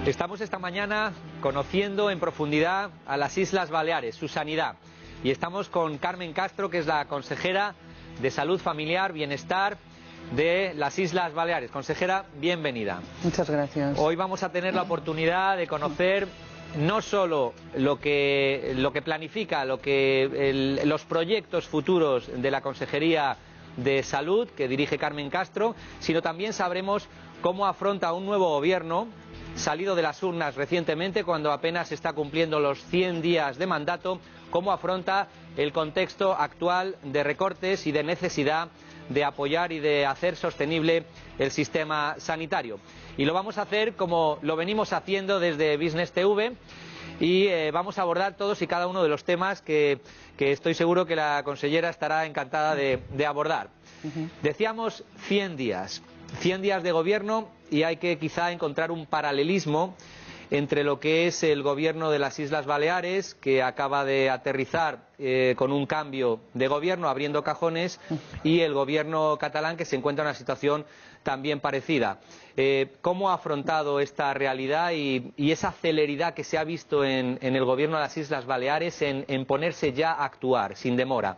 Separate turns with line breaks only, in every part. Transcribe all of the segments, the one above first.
Estamos esta mañana conociendo en profundidad a las Islas Baleares, su sanidad. Y estamos con Carmen Castro, que es la consejera de Salud Familiar, Bienestar de las Islas Baleares. Consejera, bienvenida.
Muchas gracias.
Hoy vamos a tener la oportunidad de conocer no solo lo que planifica, los proyectos futuros de la Consejería de Salud que dirige Carmen Castro, sino también sabremos cómo afronta un nuevo gobierno salido de las urnas recientemente, cuando apenas está cumpliendo los 100 días de mandato, cómo afronta el contexto actual de recortes y de necesidad de apoyar y de hacer sostenible el sistema sanitario. Y lo vamos a hacer como lo venimos haciendo desde Business TV, y vamos a abordar todos y cada uno de los temas que estoy seguro que la consellera estará encantada de abordar. Decíamos 100 días de gobierno, y hay que quizá encontrar un paralelismo entre lo que es el gobierno de las Islas Baleares, que acaba de aterrizar con un cambio de gobierno, abriendo cajones, y el gobierno catalán, que se encuentra en una situación también parecida. ¿Cómo ha afrontado esta realidad y esa celeridad que se ha visto en el gobierno de las Islas Baleares en ponerse ya a actuar sin demora?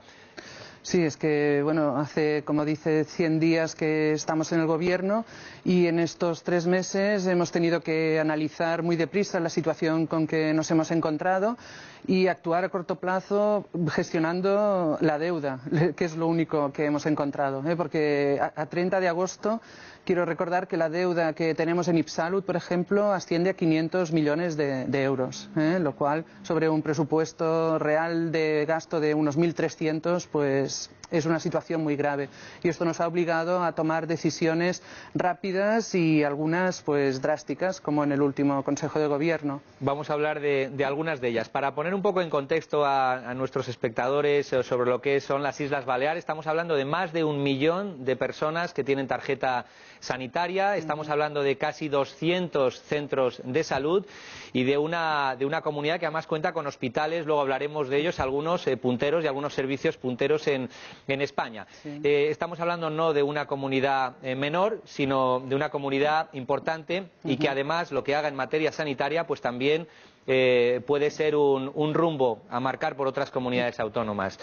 Sí, es que, bueno, hace, como dice, 100 días que estamos en el gobierno, y en estos 3 meses hemos tenido que analizar muy deprisa la situación con que nos hemos encontrado y actuar a corto plazo gestionando la deuda, que es lo único que hemos encontrado, porque a 30 de agosto quiero recordar que la deuda que tenemos en Ipsalud, por ejemplo, asciende a 500 millones de euros, lo cual, sobre un presupuesto real de gasto de unos 1.300, pues es una situación muy grave. Y esto nos ha obligado a tomar decisiones rápidas y algunas pues drásticas, como en el último Consejo de Gobierno.
Vamos a hablar de algunas de ellas. Para poner un poco en contexto a nuestros espectadores sobre lo que son las Islas Baleares, estamos hablando de más de 1 millón de personas que tienen tarjeta sanitaria, estamos hablando de casi 200 centros de salud y de una comunidad que además cuenta con hospitales, luego hablaremos de ellos, algunos punteros y algunos servicios punteros en España.
Sí.
Estamos hablando no de una comunidad menor, sino de una comunidad importante y que además lo que haga en materia sanitaria pues también puede ser un rumbo a marcar por otras comunidades autónomas.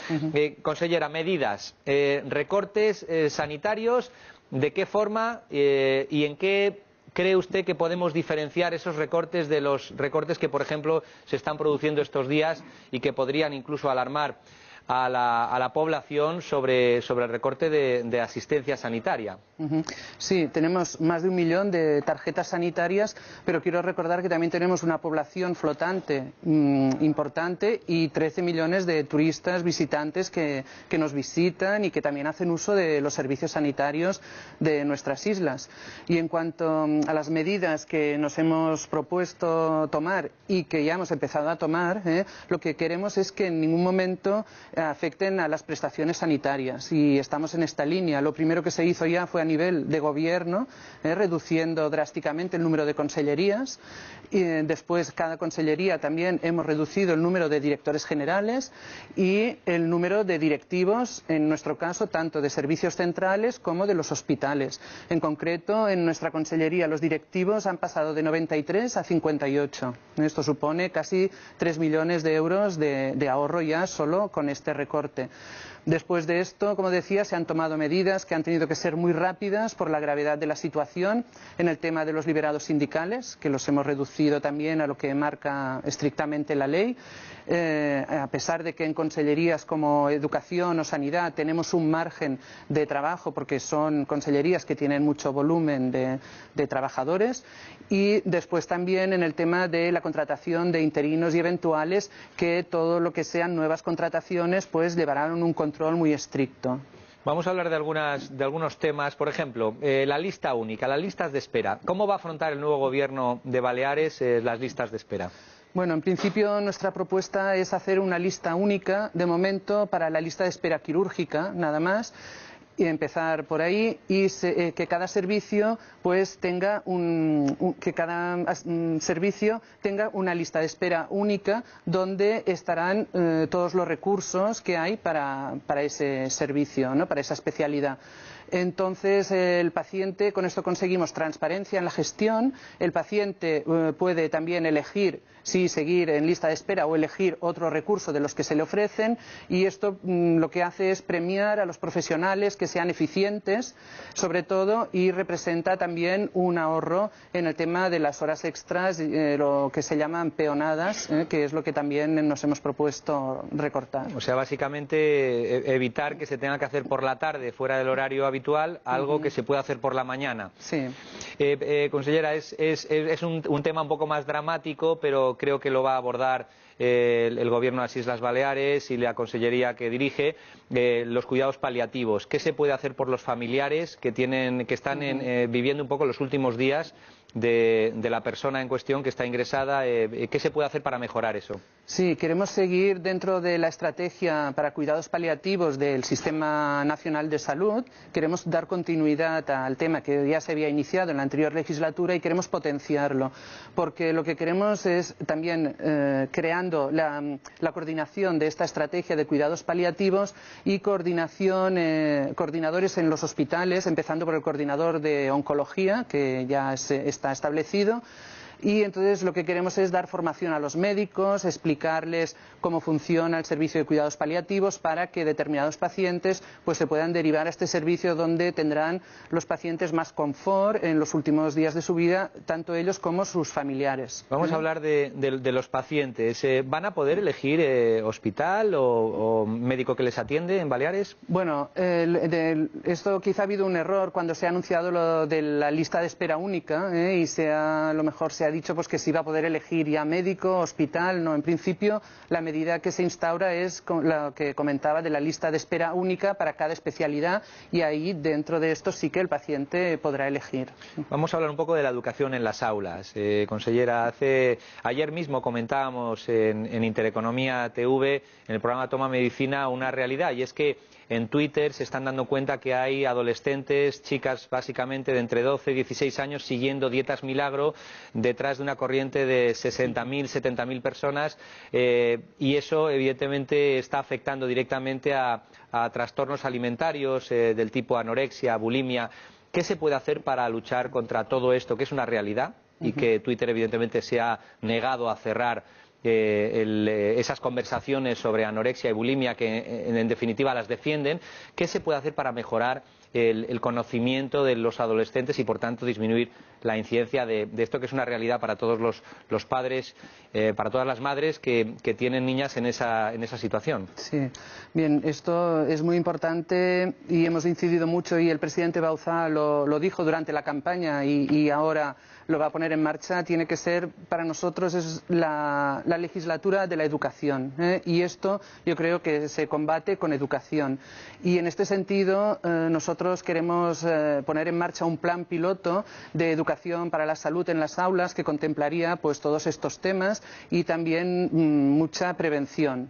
Consellera, medidas, recortes sanitarios, ¿de qué forma y en qué cree usted que podemos diferenciar esos recortes de los recortes que, por ejemplo, se están produciendo estos días y que podrían incluso alarmar a la población sobre el recorte de asistencia sanitaria?
Sí, tenemos más de 1 millón de tarjetas sanitarias, pero quiero recordar que también tenemos una población flotante importante y 13 millones de turistas visitantes que nos visitan y que también hacen uso de los servicios sanitarios de nuestras islas. Y en cuanto a las medidas que nos hemos propuesto tomar y que ya hemos empezado a tomar, lo que queremos es que en ningún momento afecten a las prestaciones sanitarias, y estamos en esta línea. Lo primero que se hizo ya fue a nivel de gobierno, reduciendo drásticamente el número de consellerías, y después cada consellería también hemos reducido el número de directores generales y el número de directivos, en nuestro caso tanto de servicios centrales como de los hospitales. En concreto, en nuestra consellería los directivos han pasado de 93 a 58. Esto supone casi 3 millones de euros de ahorro ya solo con este recorte. Después de esto, como decía, se han tomado medidas que han tenido que ser muy rápidas por la gravedad de la situación en el tema de los liberados sindicales, que los hemos reducido también a lo que marca estrictamente la ley. A pesar de que en consellerías como Educación o Sanidad tenemos un margen de trabajo, porque son consellerías que tienen mucho volumen de trabajadores. Y después también en el tema de la contratación de interinos y eventuales, que todo lo que sean nuevas contrataciones pues llevarán un control muy estricto.
Vamos a hablar de algunos temas, por ejemplo, la lista única, las listas de espera. ¿Cómo va a afrontar el nuevo gobierno de Baleares las listas de espera?
Bueno, en principio nuestra propuesta es hacer una lista única, de momento, para la lista de espera quirúrgica, nada más, y empezar por ahí, y que cada servicio pues tenga servicio tenga una lista de espera única donde estarán todos los recursos que hay para ese servicio, ¿no?, para esa especialidad. Entonces, el paciente, con esto conseguimos transparencia en la gestión, el paciente puede también elegir si seguir en lista de espera o elegir otro recurso de los que se le ofrecen, y esto lo que hace es premiar a los profesionales que sean eficientes, sobre todo, y representa también un ahorro en el tema de las horas extras, lo que se llaman peonadas, que es lo que también nos hemos propuesto recortar.
O sea, básicamente evitar que se tenga que hacer por la tarde, fuera del horario habitual, algo que se pueda hacer por la mañana.
Sí.
Consellera, es un tema un poco más dramático, pero creo que lo va a abordar el Gobierno de las Islas Baleares y la Consellería que dirige, los cuidados paliativos. ¿Qué se puede hacer por los familiares que están viviendo un poco los últimos días de la persona en cuestión que está ingresada? ¿Qué se puede hacer para mejorar eso?
Sí, queremos seguir dentro de la estrategia para cuidados paliativos del Sistema Nacional de Salud. Queremos dar continuidad al tema que ya se había iniciado en la anterior legislatura y queremos potenciarlo, porque lo que queremos es también creando la coordinación de esta estrategia de cuidados paliativos y coordinadores en los hospitales, empezando por el coordinador de oncología, que ya está establecido. Y entonces lo que queremos es dar formación a los médicos, explicarles cómo funciona el servicio de cuidados paliativos para que determinados pacientes pues se puedan derivar a este servicio donde tendrán los pacientes más confort en los últimos días de su vida, tanto ellos como sus familiares.
Vamos a hablar de los pacientes. ¿Van a poder elegir hospital o médico que les atiende en Baleares?
Bueno, esto quizá ha habido un error cuando se ha anunciado lo de la lista de espera única y a lo mejor se ha dicho pues que se iba a poder elegir ya médico, hospital. No, en principio la medida que se instaura es lo que comentaba de la lista de espera única para cada especialidad, y ahí dentro de esto sí que el paciente podrá elegir.
Vamos a hablar un poco de la educación en las aulas. Consellera, ayer mismo comentábamos en Intereconomía TV, en el programa Toma Medicina, una realidad, y es que en Twitter se están dando cuenta que hay adolescentes, chicas básicamente de entre 12 y 16 años, siguiendo dietas milagro detrás de una corriente de 60.000, 70.000 personas, y eso evidentemente está afectando directamente a trastornos alimentarios del tipo anorexia, bulimia. ¿Qué se puede hacer para luchar contra todo esto, que es una realidad y que Twitter evidentemente se ha negado a cerrar esas conversaciones sobre anorexia y bulimia que en definitiva las defienden? ¿Qué se puede hacer para mejorar el conocimiento de los adolescentes y por tanto disminuir la incidencia de esto, que es una realidad para todos los padres, para todas las madres que tienen niñas en esa situación?
Sí, bien, esto es muy importante y hemos incidido mucho, y el presidente Bauzá lo dijo durante la campaña y ahora lo va a poner en marcha. Tiene que ser, para nosotros, es la legislatura de la educación, y esto yo creo que se combate con educación. Y en este sentido nosotros queremos poner en marcha un plan piloto de educación para la salud en las aulas que contemplaría pues todos estos temas y también mucha prevención.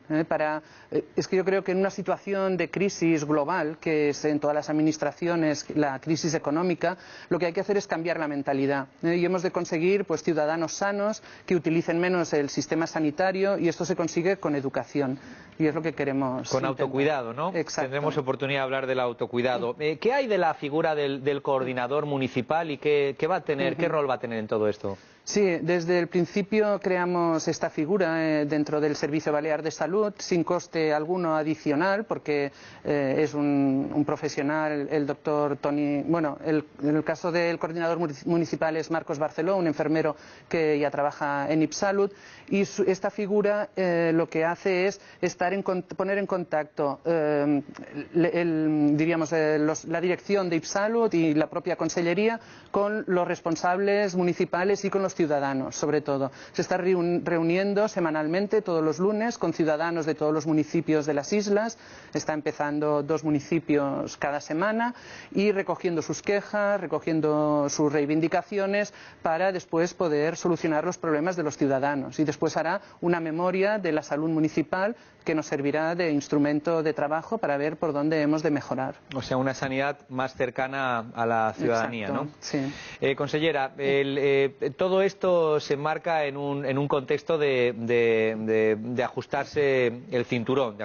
Es que yo creo que en una situación de crisis global, que es en todas las administraciones la crisis económica, lo que hay que hacer es cambiar la mentalidad, y hemos de conseguir pues ciudadanos sanos que utilicen menos el sistema sanitario, y esto se consigue con educación, y es lo que queremos
con
intentar.
Autocuidado, ¿no?
Exacto.
Tendremos oportunidad de hablar del autocuidado. ¿Qué hay de la figura del coordinador municipal y qué va a tener, qué rol va a tener en todo esto?
Sí, desde el principio creamos esta figura dentro del Servicio Balear de Salud sin coste alguno adicional, porque es un profesional, el doctor Toni. Bueno, en el caso del coordinador municipal es Marcos Barceló, un enfermero que ya trabaja en IPSalud, y esta figura lo que hace es poner en contacto la dirección de IPSalud y la propia consellería con los responsables municipales y con los ciudadanos, sobre todo. Se está reuniendo semanalmente todos los lunes con ciudadanos de todos los municipios de las islas. Está empezando 2 municipios cada semana, y recogiendo sus quejas, recogiendo sus reivindicaciones para después poder solucionar los problemas de los ciudadanos. Y después hará una memoria de la salud municipal que nos servirá de instrumento de trabajo para ver por dónde hemos de mejorar.
O sea, una sanidad más cercana a la ciudadanía,
exacto,
¿no?
Sí.
Consellera, todo esto se enmarca en un contexto de ajustarse el cinturón,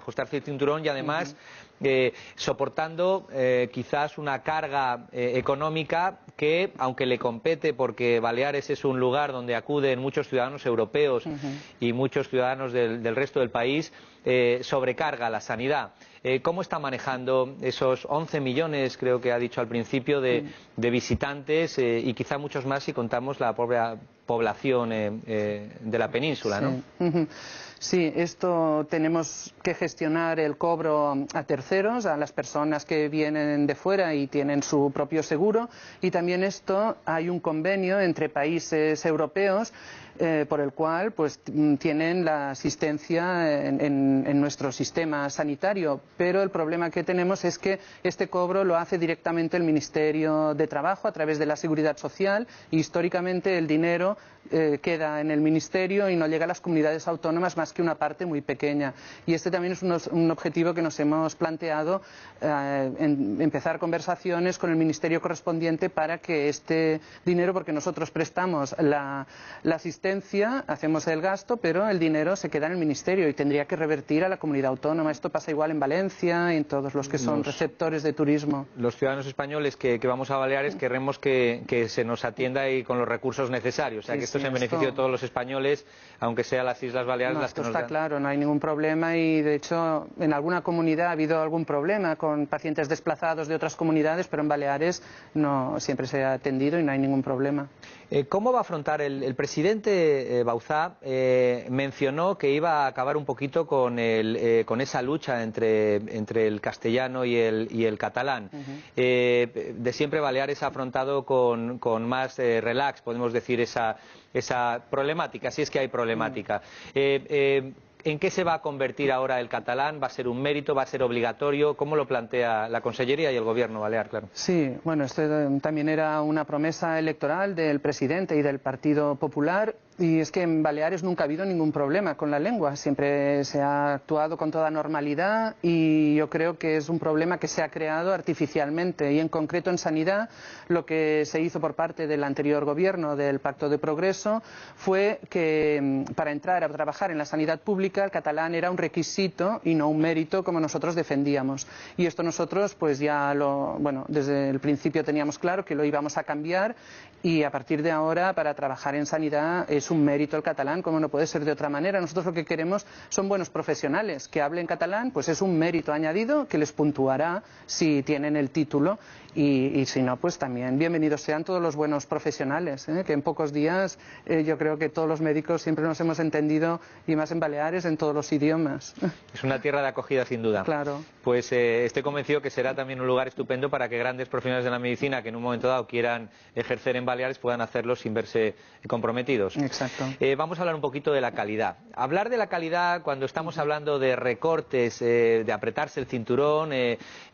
y además soportando quizás una carga económica que, aunque le compete porque Baleares es un lugar donde acuden muchos ciudadanos europeos y muchos ciudadanos del resto del país, sobrecarga la sanidad. ¿Cómo está manejando esos 11 millones, creo que ha dicho al principio, de visitantes y quizá muchos más si contamos la propia población de la península,
sí.
¿no?
Sí, esto tenemos que gestionar el cobro a terceros, a las personas que vienen de fuera y tienen su propio seguro, y también esto hay un convenio entre países europeos por el cual pues tienen la asistencia en nuestro sistema sanitario, pero el problema que tenemos es que este cobro lo hace directamente el Ministerio de Trabajo a través de la Seguridad Social y históricamente el dinero queda en el Ministerio y no llega a las comunidades autónomas más que una parte muy pequeña. Y este también es un objetivo que nos hemos planteado, empezar conversaciones con el Ministerio correspondiente para que este dinero, porque nosotros prestamos la asistencia, hacemos el gasto, pero el dinero se queda en el Ministerio y tendría que revertir a la comunidad autónoma. Esto pasa igual en Valencia y en todos los que son receptores de turismo.
Los ciudadanos españoles que vamos a Baleares queremos que se nos atienda y con los recursos necesarios. O sea, que esto es en beneficio de todos los españoles, aunque sea las Islas Baleares las que nos dan.
Está claro, no hay ningún problema y de hecho en alguna comunidad ha habido algún problema con pacientes desplazados de otras comunidades, pero en Baleares no siempre se ha atendido y no hay ningún problema.
¿Cómo va a afrontar el presidente Bauzá? Mencionó que iba a acabar un poquito con esa lucha entre el castellano y el catalán. De siempre Baleares ha afrontado con más relax, podemos decir, esa problemática, si es que hay problemática. ¿En qué se va a convertir ahora el catalán? ¿Va a ser un mérito? ¿Va a ser obligatorio? ¿Cómo lo plantea la Consellería y el Gobierno balear, claro?
Sí, bueno, esto también era una promesa electoral del presidente y del Partido Popular. Y es que en Baleares nunca ha habido ningún problema con la lengua, siempre se ha actuado con toda normalidad y yo creo que es un problema que se ha creado artificialmente y en concreto en sanidad lo que se hizo por parte del anterior gobierno del Pacto de Progreso fue que para entrar a trabajar en la sanidad pública el catalán era un requisito y no un mérito como nosotros defendíamos y esto nosotros pues ya desde el principio teníamos claro que lo íbamos a cambiar y a partir de ahora para trabajar en sanidad es un mérito el catalán, como no puede ser de otra manera. Nosotros lo que queremos son buenos profesionales que hablen catalán, pues es un mérito añadido que les puntuará si tienen el título y si no, pues también bienvenidos sean todos los buenos profesionales, que en pocos días yo creo que todos los médicos siempre nos hemos entendido y más en Baleares en todos los idiomas.
Es una tierra de acogida sin duda.
Claro.
Pues estoy convencido que será también un lugar estupendo para que grandes profesionales de la medicina que en un momento dado quieran ejercer en Baleares puedan hacerlo sin verse comprometidos.
Exacto.
Vamos a hablar un poquito de la calidad. Hablar de la calidad cuando estamos hablando de recortes, de apretarse el cinturón,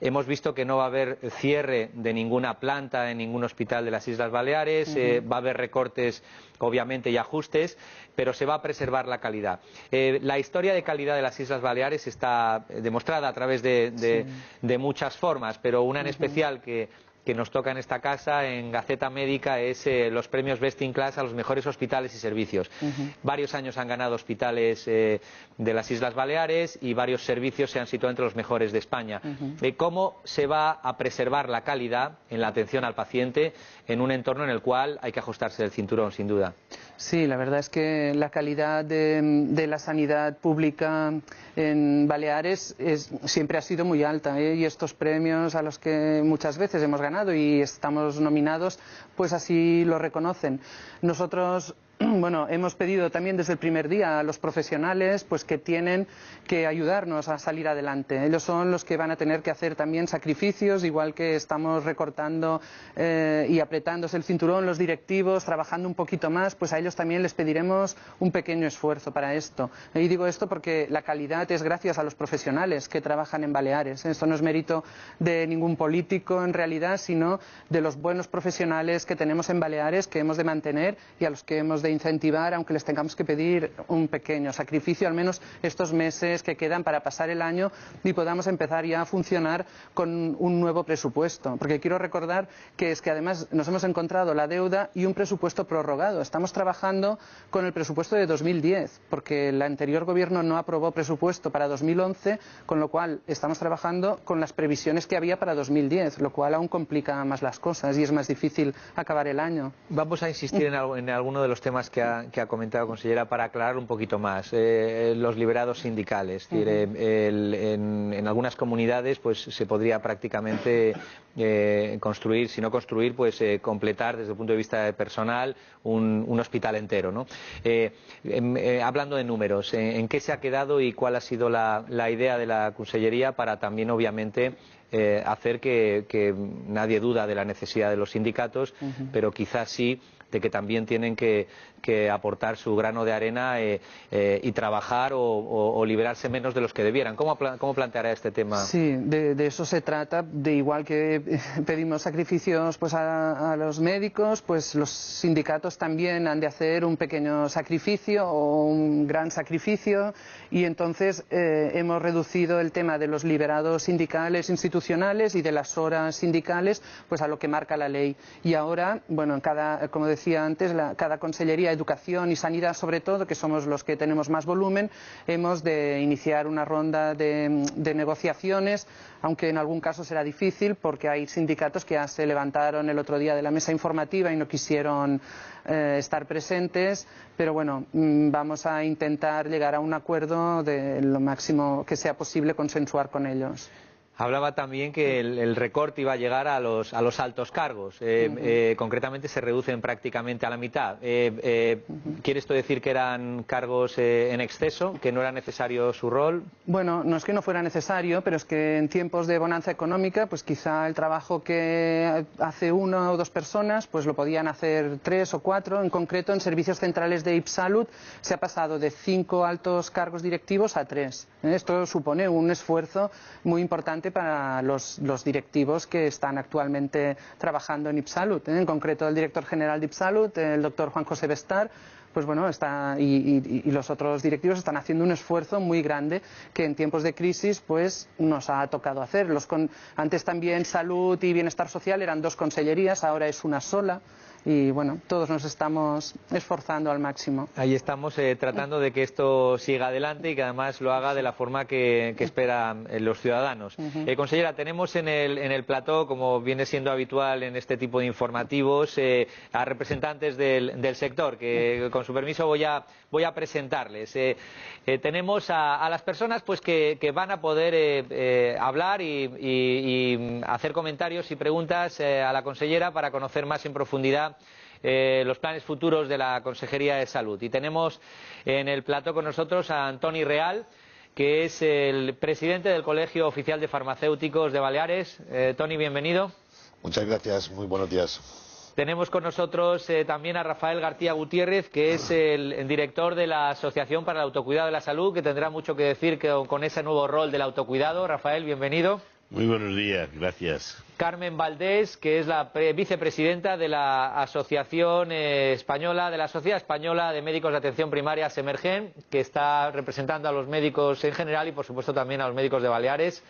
hemos visto que no va a haber cierre de ninguna planta en ningún hospital de las Islas Baleares, va a haber recortes obviamente y ajustes, pero se va a preservar la calidad. La historia de calidad de las Islas Baleares está demostrada a través de muchas formas, pero una en especial que nos toca en esta casa, en Gaceta Médica, es los premios Best in Class a los mejores hospitales y servicios. Varios años han ganado hospitales de las Islas Baleares y varios servicios se han situado entre los mejores de España. ¿Cómo se va a preservar la calidad en la atención al paciente en un entorno en el cual hay que ajustarse el cinturón, sin duda?
Sí, la verdad es que la calidad de la sanidad pública en Baleares siempre ha sido muy alta, y estos premios a los que muchas veces hemos ganado y estamos nominados, pues así lo reconocen. Nosotros hemos pedido también desde el primer día a los profesionales pues que tienen que ayudarnos a salir adelante. Ellos son los que van a tener que hacer también sacrificios, igual que estamos recortando y apretándose el cinturón los directivos, trabajando un poquito más, pues a ellos también les pediremos un pequeño esfuerzo para esto. Y digo esto porque la calidad es gracias a los profesionales que trabajan en Baleares. Esto no es mérito de ningún político en realidad, sino de los buenos profesionales que tenemos en Baleares, que hemos de mantener y a los que hemos de de incentivar, aunque les tengamos que pedir un pequeño sacrificio, al menos estos meses que quedan para pasar el año y podamos empezar ya a funcionar con un nuevo presupuesto. Porque quiero recordar que es que además nos hemos encontrado la deuda y un presupuesto prorrogado. Estamos trabajando con el presupuesto de 2010, porque el anterior gobierno no aprobó presupuesto para 2011, con lo cual estamos trabajando con las previsiones que había para 2010, lo cual aún complica más las cosas y es más difícil acabar el año.
Vamos a insistir en alguno de los temas que ha comentado, consellera, para aclarar un poquito más. Los liberados sindicales. En algunas comunidades pues se podría prácticamente construir, si no construir, pues completar desde el punto de vista de personal un hospital entero, ¿no? Hablando de números, ¿en qué se ha quedado y cuál ha sido la idea de la Consellería para también, obviamente, hacer que nadie duda de la necesidad de los sindicatos, pero quizás sí de que también tienen que aportar su grano de arena y trabajar o liberarse menos de los que debieran? ¿Cómo planteará este tema?
Sí, de eso se trata. De igual que pedimos sacrificios pues a los médicos, pues los sindicatos también han de hacer un pequeño sacrificio o un gran sacrificio, y entonces hemos reducido el tema de los liberados sindicales institucionales y de las horas sindicales pues a lo que marca la ley. Y ahora, bueno, como decía antes, cada consellería, educación y sanidad sobre todo, que somos los que tenemos más volumen, hemos de iniciar una ronda de negociaciones, aunque en algún caso será difícil porque hay sindicatos que ya se levantaron el otro día de la mesa informativa y no quisieron estar presentes, pero bueno, vamos a intentar llegar a un acuerdo de lo máximo que sea posible consensuar con ellos.
Hablaba también que el recorte iba a llegar a los altos cargos. Concretamente se reducen prácticamente a la mitad. ¿Quiere esto decir que eran cargos en exceso, que no era necesario su rol?
Bueno, no es que no fuera necesario, pero es que en tiempos de bonanza económica, pues quizá el trabajo que hace una o dos personas, pues lo podían hacer 3 o 4. En concreto, en servicios centrales de IPSalud se ha pasado de 5 altos cargos directivos a 3. Esto supone un esfuerzo muy importante para los directivos que están actualmente trabajando en IPSalud. En concreto, el director general de IPSalud, el doctor Juan José Bestar, pues bueno, y los otros directivos están haciendo un esfuerzo muy grande que en tiempos de crisis pues nos ha tocado hacer. Antes también salud y bienestar social eran 2 consellerías, ahora es una sola. Y bueno, todos nos estamos esforzando al máximo.
Ahí estamos tratando de que esto siga adelante y que además lo haga de la forma que esperan los ciudadanos. Consellera, tenemos en el plató, como viene siendo habitual en este tipo de informativos, a representantes del sector, que con su permiso voy a presentarles. Tenemos a las personas pues que van a poder hablar y hacer comentarios y preguntas a la consellera para conocer más en profundidad los planes futuros de la Consejería de Salud. Y tenemos en el plató con nosotros a Antoni Real, que es el presidente del Colegio Oficial de Farmacéuticos de Baleares. Toni, bienvenido.
Muchas gracias, muy buenos días.
Tenemos con nosotros también a Rafael García Gutiérrez, que es el director de la Asociación para el Autocuidado de la Salud, que tendrá mucho que decir con ese nuevo rol del autocuidado. Rafael, bienvenido.
Muy buenos días, gracias.
Carmen Valdés, que es la vicepresidenta de la Asociación Española, de la Sociedad Española de Médicos de Atención Primaria, Semergen, que está representando a los médicos en general y, por supuesto, también a los médicos de Baleares.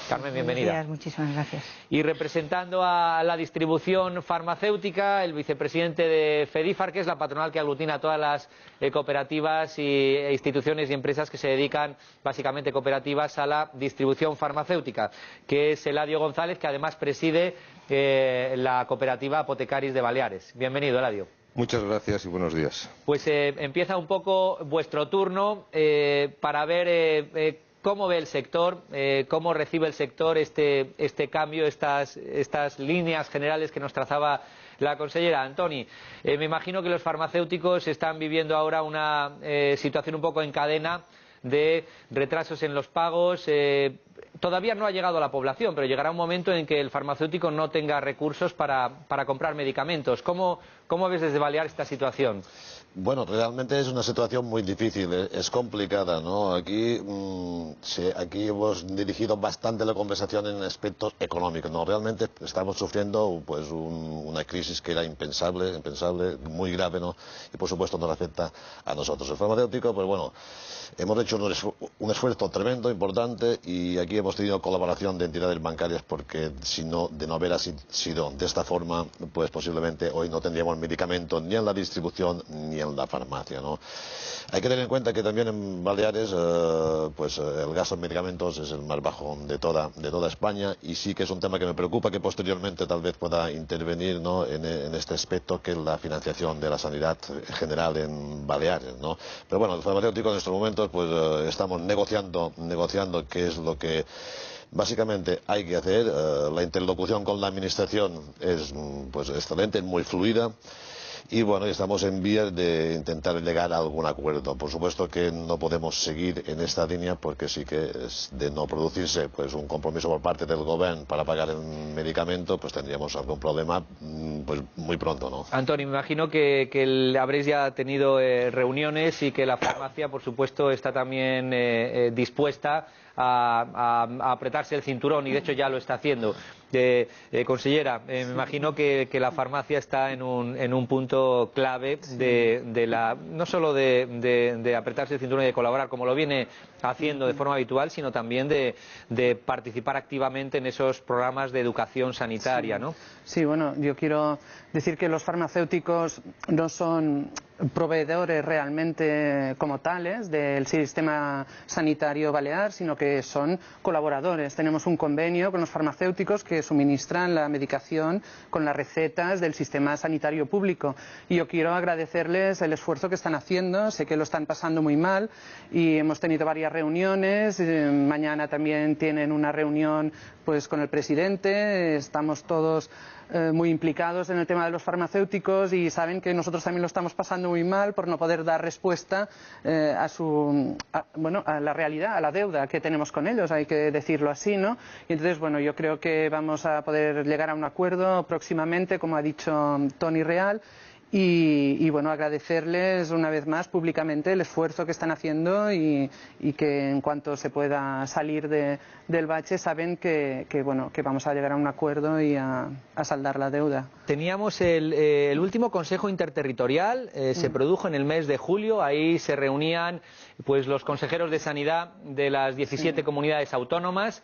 Carmen, bienvenida.
Buenos días, muchísimas gracias.
Y representando a la distribución farmacéutica, el vicepresidente de FEDIFAR, que es la patronal que aglutina a todas las cooperativas e instituciones y empresas que se dedican, básicamente cooperativas, a la distribución farmacéutica, que es Eladio González, que además preside la cooperativa Apotecaris de Baleares. Bienvenido, Eladio.
Muchas gracias y buenos días.
Pues empieza un poco vuestro turno para ver ¿cómo ve el sector? ¿Cómo recibe el sector este cambio, estas líneas generales que nos trazaba la consellera? Antoni, me imagino que los farmacéuticos están viviendo ahora una situación un poco en cadena de retrasos en los pagos. Todavía no ha llegado a la población, pero llegará un momento en que el farmacéutico no tenga recursos para comprar medicamentos. ¿Cómo ves desde Baleares esta situación?
Bueno, realmente es una situación muy difícil, es complicada, ¿no? Aquí hemos dirigido bastante la conversación en aspectos económicos, ¿no? Realmente estamos sufriendo pues una crisis que era impensable, muy grave, ¿no? Y por supuesto nos afecta a nosotros. El farmacéutico, pues bueno, hemos hecho un esfuerzo tremendo, importante, y aquí hemos tenido colaboración de entidades bancarias porque si no, de no haber sido de esta forma, pues posiblemente hoy no tendríamos medicamento ni en la distribución ni en la farmacia, ¿no? Hay que tener en cuenta que también en Baleares el gasto en medicamentos es el más bajo de toda España, y sí que es un tema que me preocupa que posteriormente tal vez pueda intervenir, ¿no? en este aspecto, que es la financiación de la sanidad general en Baleares, ¿no? Pero bueno, el farmacéutico en estos momentos pues estamos negociando qué es lo que básicamente hay que hacer. La interlocución con la administración es pues excelente, es muy fluida. Y bueno, estamos en vías de intentar llegar a algún acuerdo. Por supuesto que no podemos seguir en esta línea porque sí que es de no producirse pues un compromiso por parte del gobierno para pagar el medicamento, pues tendríamos algún problema pues muy pronto, ¿no?
Antonio, me imagino que habréis ya tenido reuniones y que la farmacia, por supuesto, está también dispuesta a apretarse el cinturón, y de hecho ya lo está haciendo. Consellera, me imagino que la farmacia está en un punto clave no solo de apretarse el cinturón y de colaborar como lo viene haciendo de forma habitual, sino también de participar activamente en esos programas de educación sanitaria, ¿no?
Sí, bueno, yo quiero decir que los farmacéuticos no son proveedores realmente como tales del sistema sanitario balear, sino que son colaboradores. Tenemos un convenio con los farmacéuticos que suministran la medicación con las recetas del sistema sanitario público, y yo quiero agradecerles el esfuerzo que están haciendo. Sé que lo están pasando muy mal y hemos tenido varias reuniones. Mañana también tienen una reunión pues con el presidente. Estamos todos muy implicados en el tema de los farmacéuticos y saben que nosotros también lo estamos pasando muy mal por no poder dar respuesta a la realidad, a la deuda que tenemos con ellos, hay que decirlo así, ¿no? Y entonces, bueno, yo creo que vamos a poder llegar a un acuerdo próximamente, como ha dicho Toni Real. Y bueno, agradecerles una vez más públicamente el esfuerzo que están haciendo y que en cuanto se pueda salir del bache saben que vamos a llegar a un acuerdo y a saldar la deuda.
Teníamos el último Consejo Interterritorial, se produjo en el mes de julio. Ahí se reunían pues los consejeros de Sanidad de las 17 comunidades autónomas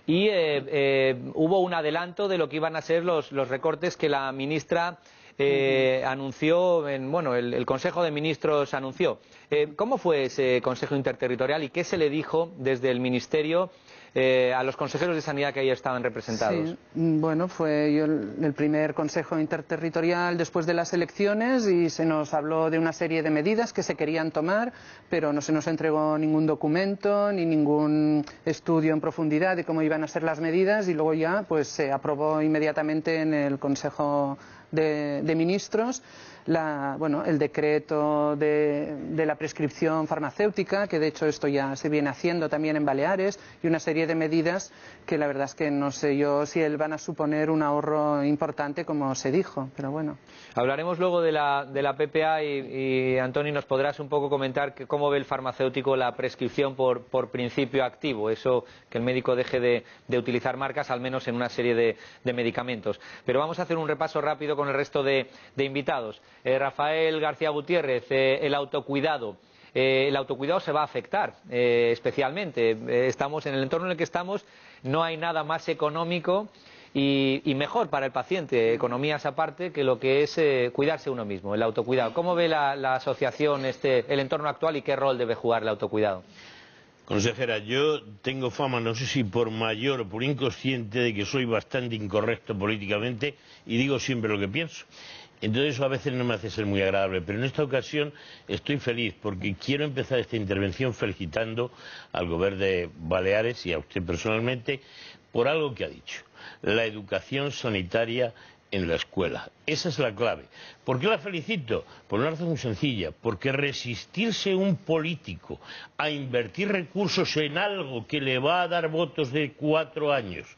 y hubo un adelanto de lo que iban a ser los recortes que la ministra anunció, el Consejo de Ministros anunció. ¿Cómo fue ese Consejo Interterritorial y qué se le dijo desde el Ministerio a los consejeros de Sanidad que ahí estaban representados?
Sí, bueno, fue el primer Consejo Interterritorial después de las elecciones y se nos habló de una serie de medidas que se querían tomar, pero no se nos entregó ningún documento ni ningún estudio en profundidad de cómo iban a ser las medidas, y luego ya pues se aprobó inmediatamente en el Consejo de Ministros el decreto de la prescripción farmacéutica, que de hecho esto ya se viene haciendo también en Baleares, y una serie de medidas que la verdad es que no sé yo si van a suponer un ahorro importante como se dijo, pero bueno.
Hablaremos luego de la PPA y Antoni, nos podrás un poco comentar cómo ve el farmacéutico la prescripción por principio activo, eso que el médico deje de utilizar marcas al menos en una serie de medicamentos. Pero vamos a hacer un repaso rápido con el resto de invitados. Rafael García Gutiérrez, el autocuidado. El autocuidado se va a afectar especialmente. Estamos en el entorno en el que estamos, no hay nada más económico y mejor para el paciente, economías aparte, que lo que es cuidarse uno mismo, el autocuidado. ¿Cómo ve la asociación el entorno actual y qué rol debe jugar el autocuidado?
Consejera, yo tengo fama, no sé si por mayor o por inconsciente, de que soy bastante incorrecto políticamente y digo siempre lo que pienso. Entonces eso a veces no me hace ser muy agradable, pero en esta ocasión estoy feliz porque quiero empezar esta intervención felicitando al Gobierno de Baleares y a usted personalmente por algo que ha dicho: la educación sanitaria en la escuela. Esa es la clave. ¿Por qué la felicito? Por una razón muy sencilla, porque resistirse un político a invertir recursos en algo que le va a dar votos de 4 años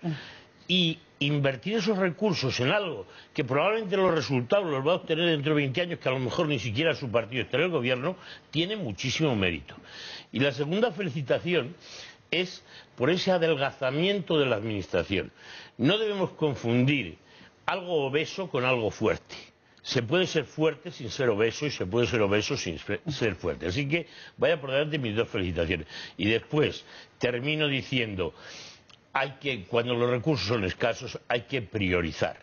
y invertir esos recursos en algo que probablemente los resultados los va a obtener dentro de 20 años, que a lo mejor ni siquiera su partido está en el gobierno, tiene muchísimo mérito. Y la segunda felicitación es por ese adelgazamiento de la administración. No debemos confundir algo obeso con algo fuerte. Se puede ser fuerte sin ser obeso y se puede ser obeso sin ser fuerte. Así que vaya por delante mis dos felicitaciones. Y después termino diciendo, cuando los recursos son escasos hay que priorizar.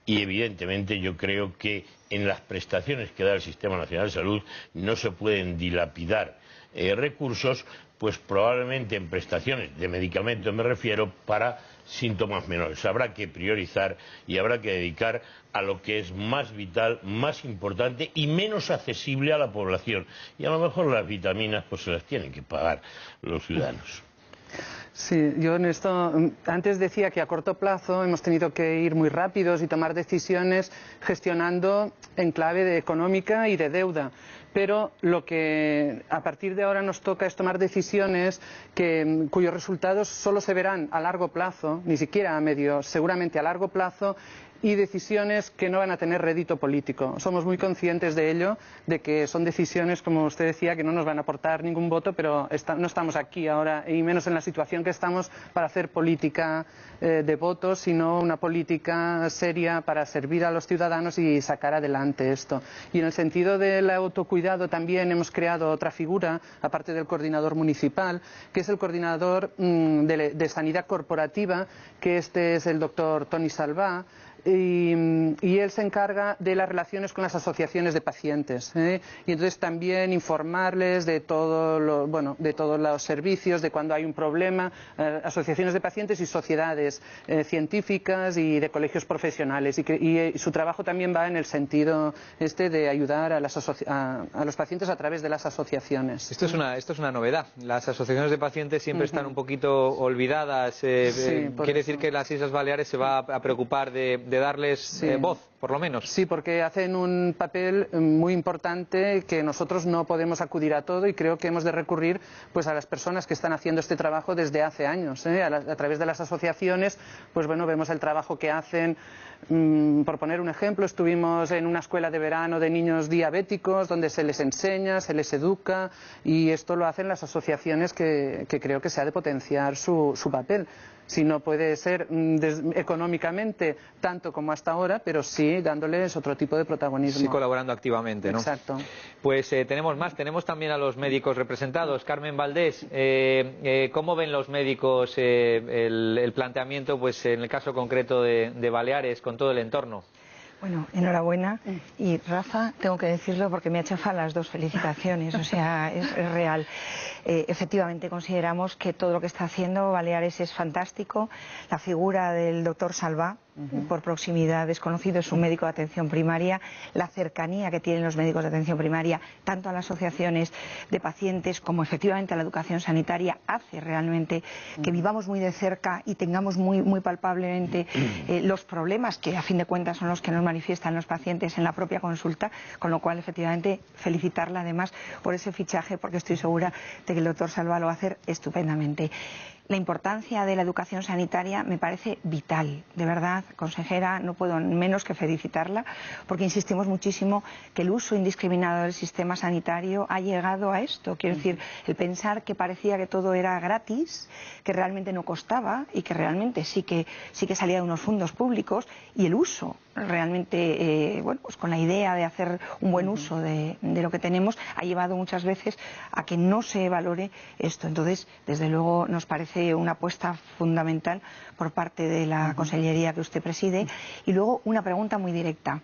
Y evidentemente yo creo que en las prestaciones que da el Sistema Nacional de Salud no se pueden dilapidar recursos, pues probablemente en prestaciones de medicamentos me refiero, para síntomas menores. Habrá que priorizar y habrá que dedicar a lo que es más vital, más importante y menos accesible a la población. Y a lo mejor las vitaminas pues se las tienen que pagar los ciudadanos.
Sí, yo en esto antes decía que a corto plazo hemos tenido que ir muy rápidos y tomar decisiones gestionando en clave económica y de deuda. Pero lo que a partir de ahora nos toca es tomar decisiones cuyos resultados solo se verán a largo plazo, ni siquiera a medio, seguramente a largo plazo, y decisiones que no van a tener rédito político. Somos muy conscientes de ello, de que son decisiones, como usted decía, que no nos van a aportar ningún voto, pero no estamos aquí ahora, y menos en la situación que estamos, para hacer política de votos, sino una política seria para servir a los ciudadanos y sacar adelante esto. Y en el sentido del autocuidado también hemos creado otra figura, aparte del coordinador municipal, que es el coordinador de sanidad corporativa, que este es el doctor Toni Salvà. Y él se encarga de las relaciones con las asociaciones de pacientes, y entonces también informarles de todos los servicios, de cuando hay un problema, asociaciones de pacientes y sociedades científicas y de colegios profesionales, y su trabajo también va en el sentido de ayudar a los pacientes a través de las asociaciones.
Esto es una novedad. Las asociaciones de pacientes siempre están un poquito olvidadas.
Sí,
quiere decir que las Islas Baleares se va a preocupar de darles voz, por lo menos.
Sí, porque hacen un papel muy importante que nosotros no podemos acudir a todo, y creo que hemos de recurrir pues a las personas que están haciendo este trabajo desde hace años, a través de las asociaciones. Pues bueno, vemos el trabajo que hacen. Por poner un ejemplo, estuvimos en una escuela de verano de niños diabéticos donde se les enseña, se les educa, y esto lo hacen las asociaciones, que creo que se ha de potenciar su papel. Si no puede ser económicamente tanto como hasta ahora, pero sí dándoles otro tipo de protagonismo.
Sí, colaborando activamente, ¿no?
Exacto.
Pues tenemos más, tenemos también a los médicos representados. Carmen Valdés, ¿cómo ven los médicos el planteamiento, pues en el caso concreto de Baleares, con todo el entorno?
Bueno, enhorabuena. Y Rafa, tengo que decirlo porque me ha hecho las dos felicitaciones, o sea, es real. Efectivamente consideramos que todo lo que está haciendo Baleares es fantástico. La figura del doctor Salvà, por proximidad, desconocido, es un médico de atención primaria. La cercanía que tienen los médicos de atención primaria, tanto a las asociaciones de pacientes como efectivamente a la educación sanitaria, hace realmente que vivamos muy de cerca y tengamos muy palpablemente los problemas que a fin de cuentas son los que nos manifiestan los pacientes en la propia consulta, con lo cual efectivamente felicitarla además por ese fichaje, porque estoy segura de que el doctor Salvà lo va a hacer estupendamente. La importancia de la educación sanitaria me parece vital, de verdad, consejera, no puedo menos que felicitarla, porque insistimos muchísimo que el uso indiscriminado del sistema sanitario ha llegado a esto. Quiero decir, el pensar que parecía que todo era gratis, que realmente no costaba y que realmente sí que salía de unos fondos públicos, y el uso realmente, pues con la idea de hacer un buen uso de lo que tenemos, ha llevado muchas veces a que no se valore esto. Entonces, desde luego, nos parece una apuesta fundamental por parte de la consellería que usted preside. Y luego una pregunta muy directa.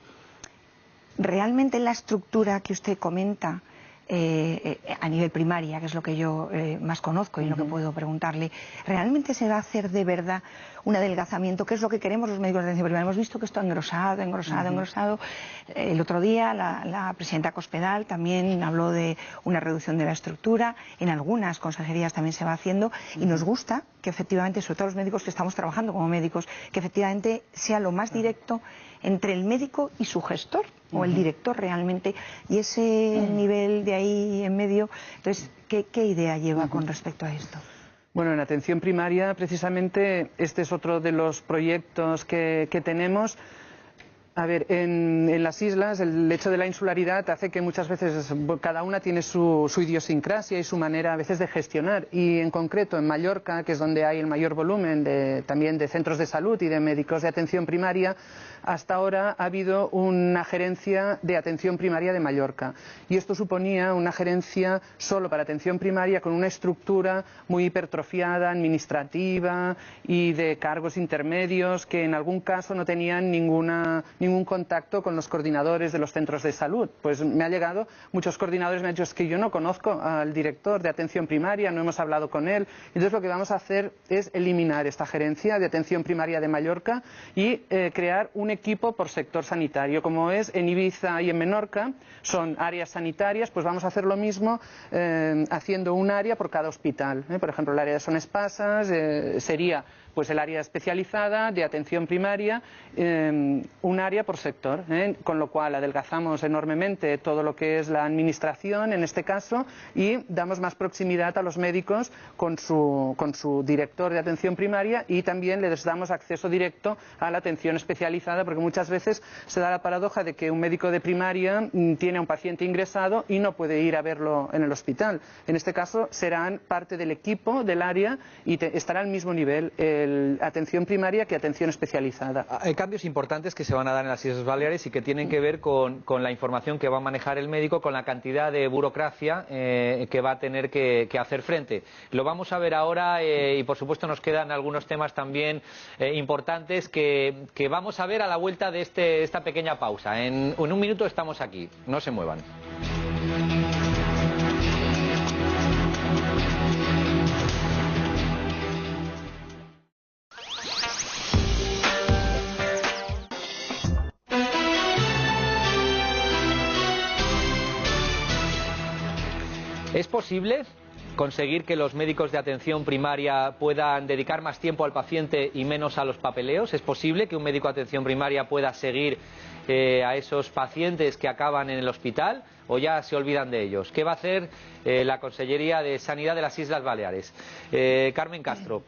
¿Realmente la estructura que usted comenta a nivel primaria, que es lo que yo más conozco y lo que puedo preguntarle, realmente se va a hacer de verdad un adelgazamiento, que es lo que queremos los médicos de atención primaria? Hemos visto que esto ha engrosado. El otro día la presidenta Cospedal también habló de una reducción de la estructura. En algunas consejerías también se va haciendo, y nos gusta que efectivamente, sobre todo los médicos que estamos trabajando como médicos, que efectivamente sea lo más directo entre el médico y su gestor, o el director realmente, y ese nivel de ahí en medio. Entonces, ¿qué idea lleva con respecto a esto?
Bueno, en atención primaria, precisamente, este es otro de los proyectos que tenemos. A ver, en las islas el hecho de la insularidad hace que muchas veces cada una tiene su idiosincrasia y su manera a veces de gestionar. Y en concreto en Mallorca, que es donde hay el mayor volumen también de centros de salud y de médicos de atención primaria, hasta ahora ha habido una gerencia de atención primaria de Mallorca. Y esto suponía una gerencia solo para atención primaria con una estructura muy hipertrofiada, administrativa y de cargos intermedios que en algún caso no tenían ningún contacto con los coordinadores de los centros de salud. Pues me ha llegado, muchos coordinadores me han dicho, es que yo no conozco al director de atención primaria, no hemos hablado con él. Entonces lo que vamos a hacer es eliminar esta gerencia de atención primaria de Mallorca y crear un equipo por sector sanitario. Como es en Ibiza y en Menorca, son áreas sanitarias, pues vamos a hacer lo mismo haciendo un área por cada hospital. Por ejemplo, el área de Son Espasas sería pues el área especializada de atención primaria, un área por sector, con lo cual adelgazamos enormemente todo lo que es la administración en este caso y damos más proximidad a los médicos con su director de atención primaria y también les damos acceso directo a la atención especializada, porque muchas veces se da la paradoja de que un médico de primaria tiene a un paciente ingresado y no puede ir a verlo en el hospital. En este caso serán parte del equipo del área y estará al mismo nivel atención primaria que atención especializada.
Hay cambios importantes que se van a dar en las Islas Baleares y que tienen que ver con la información que va a manejar el médico, con la cantidad de burocracia que va a tener que hacer frente. Lo vamos a ver ahora y por supuesto nos quedan algunos temas también importantes que vamos a ver a la vuelta de esta pequeña pausa. En un minuto estamos aquí, no se muevan. ¿Es posible conseguir que los médicos de atención primaria puedan dedicar más tiempo al paciente y menos a los papeleos? ¿Es posible que un médico de atención primaria pueda seguir a esos pacientes que acaban en el hospital o ya se olvidan de ellos? ¿Qué va a hacer la Consellería de Sanidad de las Islas Baleares? Carmen Castro,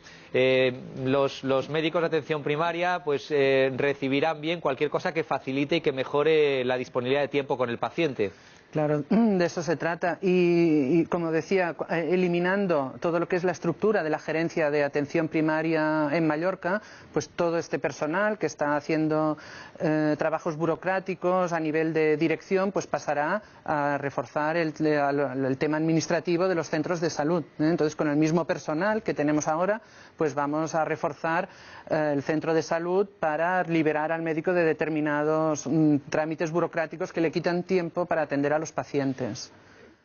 los médicos de atención primaria pues recibirán bien cualquier cosa que facilite y que mejore la disponibilidad de tiempo con el paciente.
Claro, de eso se trata y como decía, eliminando todo lo que es la estructura de la gerencia de atención primaria en Mallorca, pues todo este personal que está haciendo trabajos burocráticos a nivel de dirección, pues pasará a reforzar el tema administrativo de los centros de salud. Entonces, con el mismo personal que tenemos ahora, pues vamos a reforzar el centro de salud para liberar al médico de determinados trámites burocráticos que le quitan tiempo para atender a los pacientes.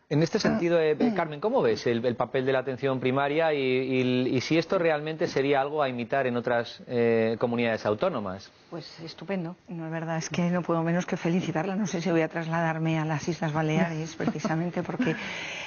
En este sentido, Carmen, ¿cómo ves el papel de la atención primaria y si esto realmente sería algo a imitar en otras comunidades autónomas?
Pues estupendo, no es verdad, es que no puedo menos que felicitarla. No sé si voy a trasladarme a las Islas Baleares precisamente porque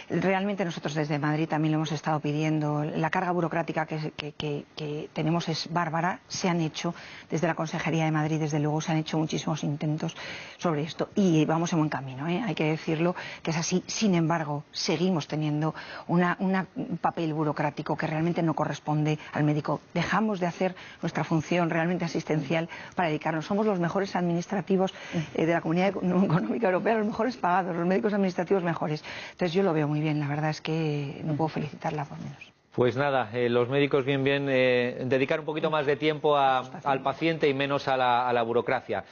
realmente nosotros desde Madrid también lo hemos estado pidiendo. La carga burocrática que tenemos es bárbara. Se han hecho desde la Consejería de Madrid, desde luego se han hecho muchísimos intentos sobre esto y vamos en buen camino, hay que decirlo que es así. Sin embargo, seguimos teniendo un papel burocrático que realmente no corresponde al médico. Dejamos de hacer nuestra función realmente asistencial para dedicarnos. Somos los mejores administrativos de la Comunidad Económica Europea, los mejores pagados, los médicos administrativos mejores. Entonces yo lo veo muy bien, la verdad es que no puedo felicitarla por menos.
Pues nada, los médicos bien dedicar un poquito más de tiempo al paciente y menos a la burocracia.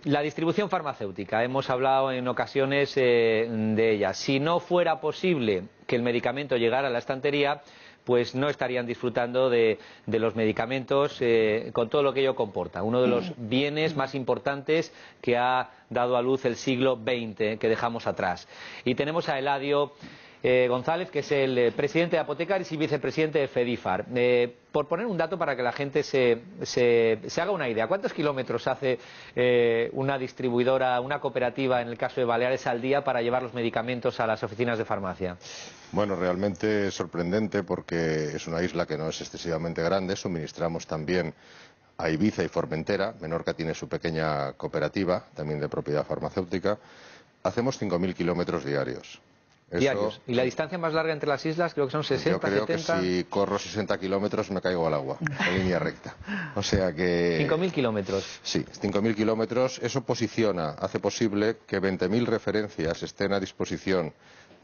La distribución farmacéutica, hemos hablado en ocasiones de ella. Si no fuera posible que el medicamento llegara a la estantería, pues no estarían disfrutando de los medicamentos con todo lo que ello comporta. Uno de los bienes más importantes que ha dado a luz el siglo XX que dejamos atrás. Y tenemos a Eladio González, que es el presidente de Apotecarios y vicepresidente de FEDIFAR. Por poner un dato para que la gente se haga una idea, ¿cuántos kilómetros hace una distribuidora, una cooperativa, en el caso de Baleares, al día para llevar los medicamentos a las oficinas de farmacia?
Bueno, realmente es sorprendente porque es una isla que no es excesivamente grande. Suministramos también a Ibiza y Formentera. Menorca tiene su pequeña cooperativa, también de propiedad farmacéutica. Hacemos 5.000 kilómetros diarios.
Diarios. ¿Y la distancia más larga entre las islas? Creo que son 60,
Yo creo
70...
que si corro 60 kilómetros me caigo al agua, en línea recta. O sea que...
5.000 kilómetros.
Sí, 5.000 kilómetros. Eso hace posible que 20.000 referencias estén a disposición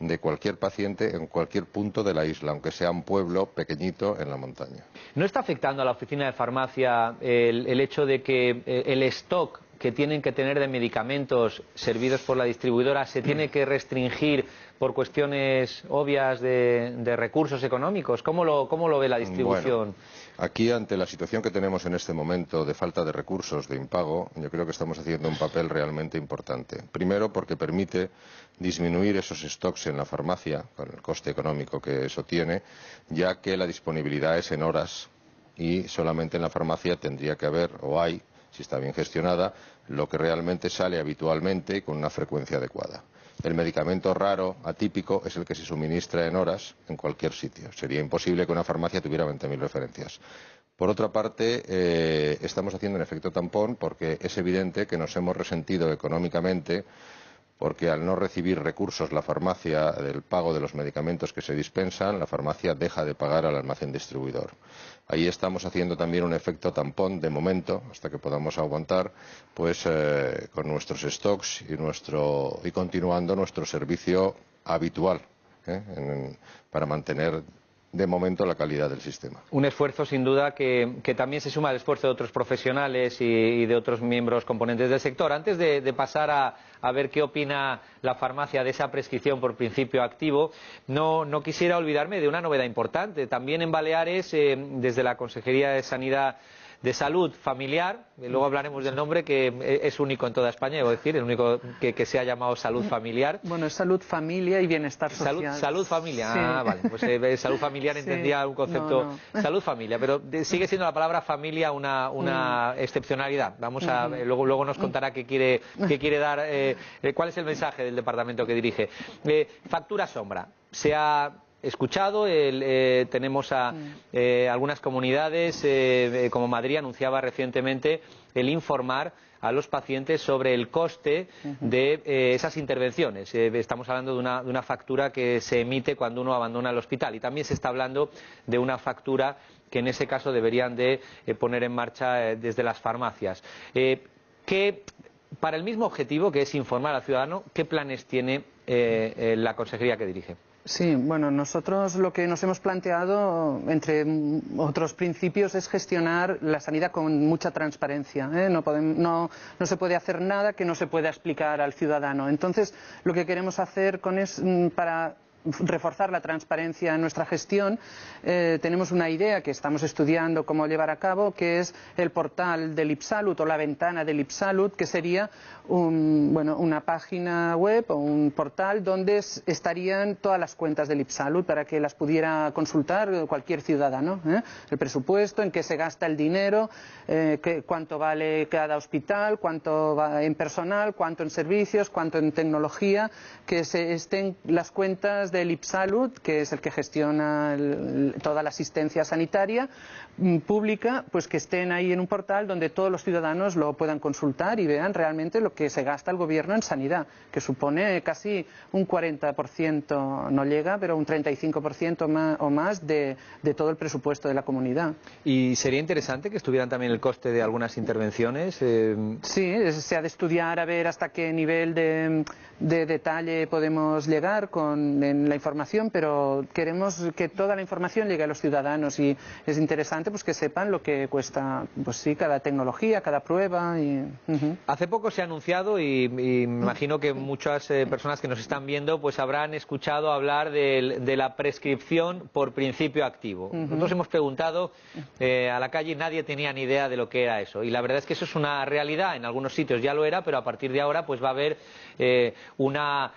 de cualquier paciente en cualquier punto de la isla, aunque sea un pueblo pequeñito en la montaña.
¿No está afectando a la oficina de farmacia el hecho de que el stock que tienen que tener de medicamentos servidos por la distribuidora se tiene que restringir por cuestiones obvias de recursos económicos? ¿Cómo lo ve la distribución?
Bueno, aquí, ante la situación que tenemos en este momento de falta de recursos, de impago, yo creo que estamos haciendo un papel realmente importante. Primero, porque permite disminuir esos stocks en la farmacia, con el coste económico que eso tiene, ya que la disponibilidad es en horas y solamente en la farmacia tendría que haber, o hay, si está bien gestionada, lo que realmente sale habitualmente y con una frecuencia adecuada. El medicamento raro, atípico, es el que se suministra en horas en cualquier sitio. Sería imposible que una farmacia tuviera 20.000 referencias. Por otra parte, estamos haciendo un efecto tampón porque es evidente que nos hemos resentido económicamente porque al no recibir recursos la farmacia del pago de los medicamentos que se dispensan, la farmacia deja de pagar al almacén distribuidor. Ahí estamos haciendo también un efecto tampón de momento, hasta que podamos aguantar, pues con nuestros stocks y continuando nuestro servicio habitual para mantener de momento la calidad del sistema.
Un esfuerzo sin duda que también se suma al esfuerzo de otros profesionales y de otros miembros componentes del sector. Antes de pasar a ver qué opina la farmacia de esa prescripción por principio activo, no quisiera olvidarme de una novedad importante. También en Baleares, desde la Consejería de Sanidad de Salud Familiar, luego hablaremos del nombre, que es único en toda España, debo decir, el único que se ha llamado Salud Familiar.
Bueno, es Salud Familia y Bienestar Social.
Salud Familia,
sí.
Vale, pues Salud Familiar entendía sí. Un concepto, no. Salud Familia, pero sigue siendo la palabra familia una excepcionalidad. Vamos a, luego nos contará qué quiere dar, cuál es el mensaje del departamento que dirige. Factura sombra, se ha escuchado, tenemos a algunas comunidades, como Madrid anunciaba recientemente el informar a los pacientes sobre el coste de esas intervenciones. Estamos hablando de una factura que se emite cuando uno abandona el hospital y también se está hablando de una factura que en ese caso deberían de poner en marcha desde las farmacias. Para el mismo objetivo, que es informar al ciudadano, ¿qué planes tiene la consejería que dirige?
Sí, bueno, nosotros lo que nos hemos planteado, entre otros principios, es gestionar la sanidad con mucha transparencia. No se puede hacer nada que no se pueda explicar al ciudadano. Entonces, lo que queremos hacer para reforzar la transparencia en nuestra gestión, tenemos una idea que estamos estudiando cómo llevar a cabo, que es el portal del IPSalud o la ventana del IPSalud, que sería una página web o un portal donde estarían todas las cuentas del IPSalud para que las pudiera consultar cualquier ciudadano. El presupuesto, en qué se gasta el dinero, cuánto vale cada hospital, cuánto va en personal, cuánto en servicios, cuánto en tecnología, que estén las cuentas del IPSalud, que es el que gestiona toda la asistencia sanitaria pública, pues que estén ahí en un portal donde todos los ciudadanos lo puedan consultar y vean realmente lo que se gasta el gobierno en sanidad, que supone casi un 40%, no llega, pero un 35% o más de todo el presupuesto de la comunidad.
¿Y sería interesante que estuvieran también el coste de algunas intervenciones?
Sí, se ha de estudiar a ver hasta qué nivel de detalle podemos llegar en la información, pero queremos que toda la información llegue a los ciudadanos y es interesante pues que sepan lo que cuesta, pues sí, cada tecnología, cada prueba.
Hace poco se ha anunciado y me imagino que muchas personas que nos están viendo pues habrán escuchado hablar de la prescripción por principio activo. Nosotros hemos preguntado a la calle y nadie tenía ni idea de lo que era eso, y la verdad es que eso es una realidad. En algunos sitios ya lo era, pero a partir de ahora pues va a haber una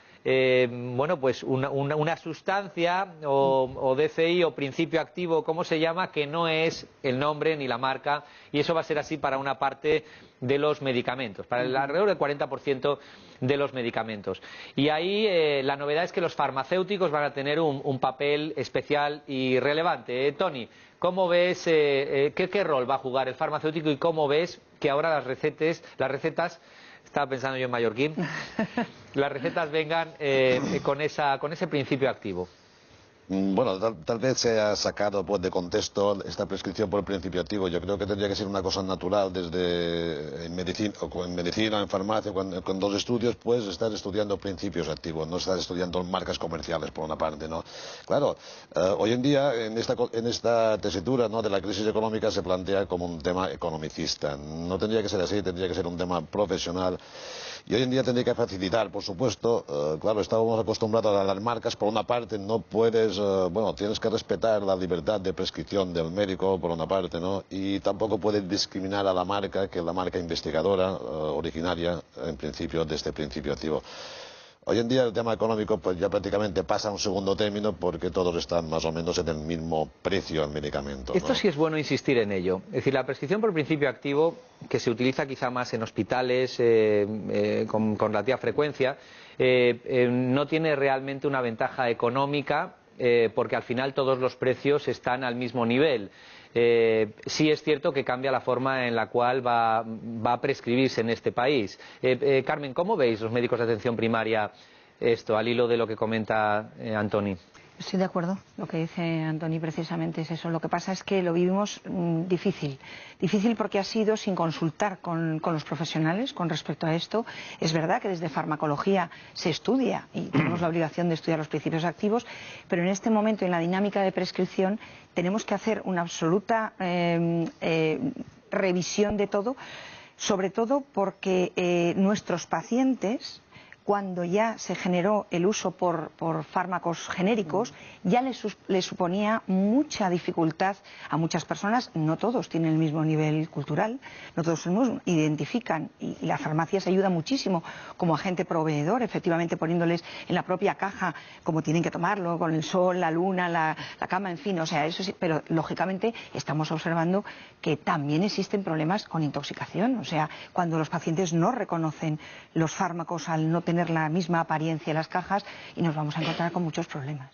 sustancia o DCI o principio activo, como se llama, que no es el nombre ni la marca, y eso va a ser así para una parte de los medicamentos, para alrededor del 40% de los medicamentos. Y ahí la novedad es que los farmacéuticos van a tener un papel especial y relevante. Tony, ¿cómo ves, qué rol va a jugar el farmacéutico y cómo ves que ahora las recetas estaba pensando yo en mallorquín, las recetas vengan con ese principio activo.
Bueno, tal vez se ha sacado pues, de contexto esta prescripción por principio activo. Yo creo que tendría que ser una cosa natural desde en medicina, en farmacia, con dos estudios, pues estar estudiando principios activos, no estar estudiando marcas comerciales por una parte, ¿no? Claro, hoy en día en esta tesitura, ¿no?, de la crisis económica se plantea como un tema economicista. No tendría que ser así, tendría que ser un tema profesional. Y hoy en día tendría que facilitar, por supuesto, claro, estábamos acostumbrados a las marcas, por una parte no puedes, bueno, tienes que respetar la libertad de prescripción del médico, por una parte, ¿no? Y tampoco puedes discriminar a la marca, que es la marca investigadora, originaria, en principio, de este principio activo. Hoy en día el tema económico pues ya prácticamente pasa a un segundo término porque todos están más o menos en el mismo precio del medicamento, ¿no?
Esto sí es bueno insistir en ello. Es decir, la prescripción por principio activo, que se utiliza quizá más en hospitales con relativa frecuencia, no tiene realmente una ventaja económica porque al final todos los precios están al mismo nivel. Sí es cierto que cambia la forma en la cual va a prescribirse en este país. Carmen, ¿cómo veis los médicos de atención primaria esto, al hilo de lo que comenta Antoni?
Estoy de acuerdo. Lo que dice Antoni precisamente es eso. Lo que pasa es que lo vivimos difícil. Difícil porque ha sido sin consultar con los profesionales con respecto a esto. Es verdad que desde farmacología se estudia y tenemos la obligación de estudiar los principios activos, pero en este momento, en la dinámica de prescripción, tenemos que hacer una absoluta revisión de todo, sobre todo porque nuestros pacientes, cuando ya se generó el uso por fármacos genéricos, ya les suponía mucha dificultad a muchas personas. No todos tienen el mismo nivel cultural, no todos identifican, y la farmacia se ayuda muchísimo como agente proveedor, efectivamente poniéndoles en la propia caja cómo tienen que tomarlo, con el sol, la luna, la cama, en fin, o sea, eso sí, pero lógicamente estamos observando que también existen problemas con intoxicación, o sea, cuando los pacientes no reconocen los fármacos al no tener la misma apariencia en las cajas, y nos vamos a encontrar con muchos problemas.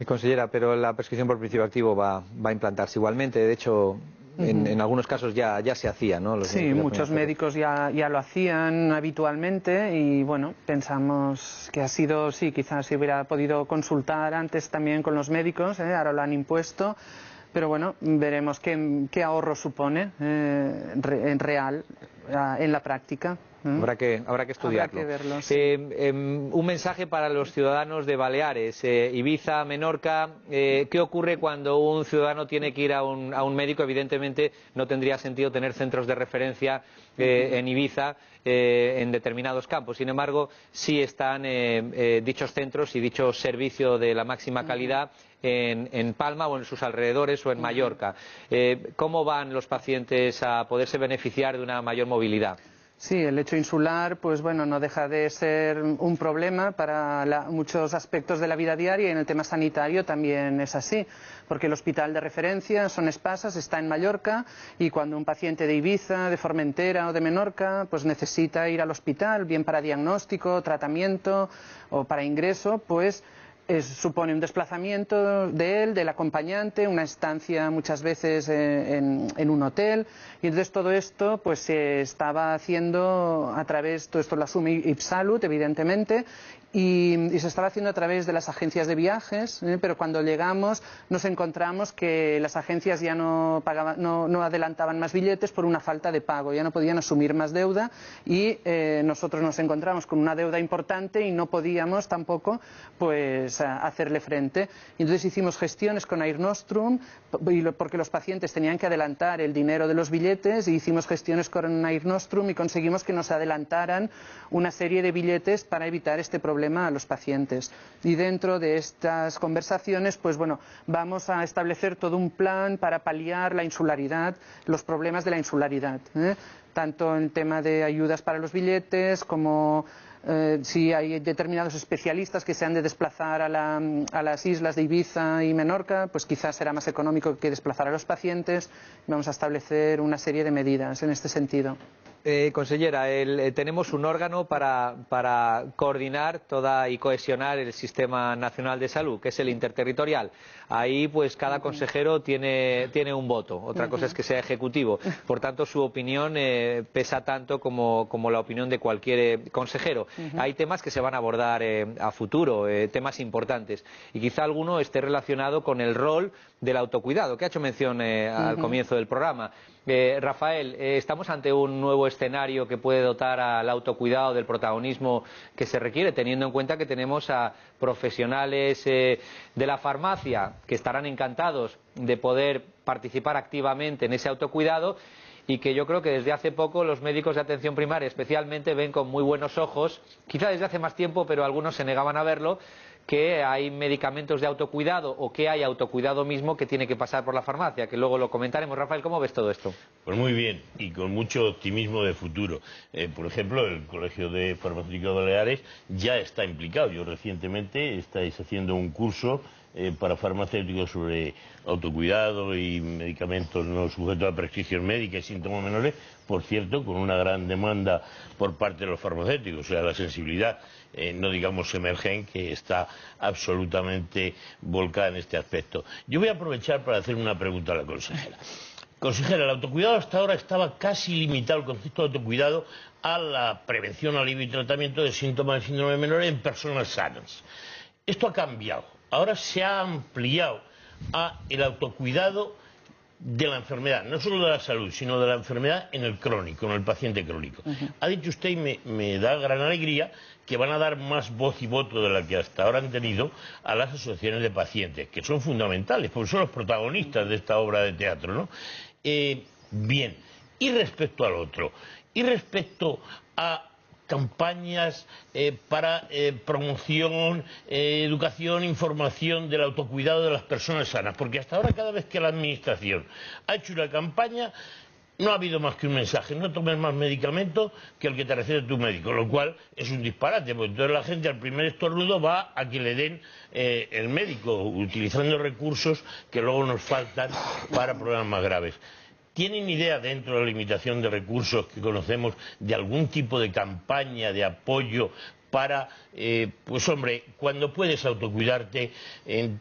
Consellera, pero la prescripción por principio activo va a implantarse igualmente. De hecho, en algunos casos ya se hacía, ¿no?
Sí, muchos médicos ya lo hacían habitualmente y bueno, pensamos que ha sido, sí, quizás se hubiera podido consultar antes también con los médicos, ahora lo han impuesto. Pero bueno, veremos qué ahorro supone en real, en la práctica.
Habrá que estudiarlo.
Habrá que verlo, sí.
Un mensaje para los ciudadanos de Baleares, Ibiza, Menorca. ¿Qué ocurre cuando un ciudadano tiene que ir a un médico? Evidentemente no tendría sentido tener centros de referencia en Ibiza en determinados campos. Sin embargo, sí están dichos centros y dicho servicio de la máxima calidad en Palma o en sus alrededores o en Mallorca. ¿Cómo van los pacientes a poderse beneficiar de una mayor movilidad?
Sí, el hecho insular, pues bueno, no deja de ser un problema para muchos aspectos de la vida diaria, y en el tema sanitario también es así, porque el hospital de referencia Son Espasas está en Mallorca, y cuando un paciente de Ibiza, de Formentera o de Menorca pues necesita ir al hospital, bien para diagnóstico, tratamiento o para ingreso, pues supone un desplazamiento de él, del acompañante, una estancia muchas veces en un hotel, y entonces todo esto pues se estaba haciendo a través, todo esto lo asume Ipsalud evidentemente, y se estaba haciendo a través de las agencias de viajes, pero cuando llegamos nos encontramos que las agencias ya no adelantaban más billetes por una falta de pago, ya no podían asumir más deuda, y nosotros nos encontramos con una deuda importante y no podíamos tampoco pues hacerle frente. Y entonces hicimos gestiones con Air Nostrum, porque los pacientes tenían que adelantar el dinero de los billetes, y hicimos gestiones con Air Nostrum y conseguimos que nos adelantaran una serie de billetes para evitar este problema a los pacientes. Y dentro de estas conversaciones, pues bueno, vamos a establecer todo un plan para paliar la insularidad, los problemas de la insularidad, tanto en tema de ayudas para los billetes como si hay determinados especialistas que se han de desplazar a las islas de Ibiza y Menorca, pues quizás será más económico que desplazar a los pacientes. Vamos a establecer una serie de medidas en este sentido.
Consellera, tenemos un órgano para coordinar y cohesionar el Sistema Nacional de Salud, que es el interterritorial. Ahí, pues, cada consejero tiene un voto. Otra cosa es que sea ejecutivo. Por tanto, su opinión pesa tanto como la opinión de cualquier consejero. Hay temas que se van a abordar a futuro, temas importantes. Y quizá alguno esté relacionado con el rol del autocuidado, que ha hecho mención al comienzo del programa. Rafael, estamos ante un nuevo escenario que puede dotar al autocuidado del protagonismo que se requiere, teniendo en cuenta que tenemos a profesionales de la farmacia que estarán encantados de poder participar activamente en ese autocuidado, y que yo creo que desde hace poco los médicos de atención primaria especialmente ven con muy buenos ojos, quizá desde hace más tiempo, pero algunos se negaban a verlo, que hay medicamentos de autocuidado o que hay autocuidado mismo que tiene que pasar por la farmacia, que luego lo comentaremos. Rafael, ¿cómo ves todo esto?
Pues muy bien, y con mucho optimismo de futuro. Por ejemplo, el Colegio de Farmacéuticos Baleares ya está implicado. Yo recientemente estáis haciendo un curso para farmacéuticos sobre autocuidado y medicamentos no sujetos a prescripción médica y síntomas menores, por cierto, con una gran demanda por parte de los farmacéuticos, o sea, la sensibilidad, no digamos Emergen, que está absolutamente volcada en este aspecto. Yo voy a aprovechar para hacer una pregunta a la consejera. Consejera, el autocuidado hasta ahora estaba casi limitado, el concepto de autocuidado, a la prevención, alivio y tratamiento de síntomas de síndrome menores en personas sanas. Esto ha cambiado. Ahora se ha ampliado a el autocuidado de la enfermedad, no solo de la salud, sino de la enfermedad en el crónico, en el paciente crónico. Ha dicho usted, y me da gran alegría, que van a dar más voz y voto de la que hasta ahora han tenido a las asociaciones de pacientes, que son fundamentales, porque son los protagonistas de esta obra de teatro, ¿no? Bien, y respecto al otro, y respecto a campañas para promoción, educación, información del autocuidado de las personas sanas, porque hasta ahora cada vez que la administración ha hecho una campaña no ha habido más que un mensaje: no tomes más medicamentos que el que te receta tu médico, lo cual es un disparate, porque entonces la gente al primer estornudo va a que le den el médico, utilizando recursos que luego nos faltan para problemas más graves. ¿Tienen idea, dentro de la limitación de recursos que conocemos, de algún tipo de campaña de apoyo para, pues hombre, cuando puedes autocuidarte en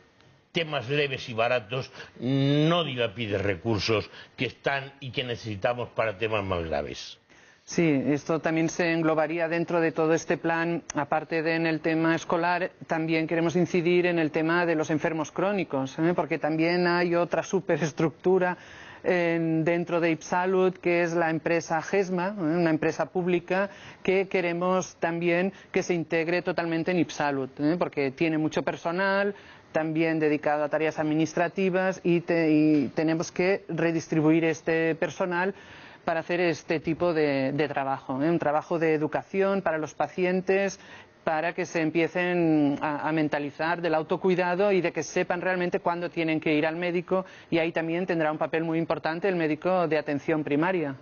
temas leves y baratos, no dilapides recursos que están y que necesitamos para temas más graves?
Sí, esto también se englobaría dentro de todo este plan. Aparte de en el tema escolar, también queremos incidir en el tema de los enfermos crónicos, porque también hay otra superestructura dentro de Ipsalud, que es la empresa GESMA, una empresa pública que queremos también que se integre totalmente en Ipsalud, porque tiene mucho personal también dedicado a tareas administrativas y tenemos que redistribuir este personal para hacer este tipo de trabajo, un trabajo de educación para los pacientes, para que se empiecen a mentalizar del autocuidado y de que sepan realmente cuándo tienen que ir al médico, y ahí también tendrá un papel muy importante el médico de atención primaria.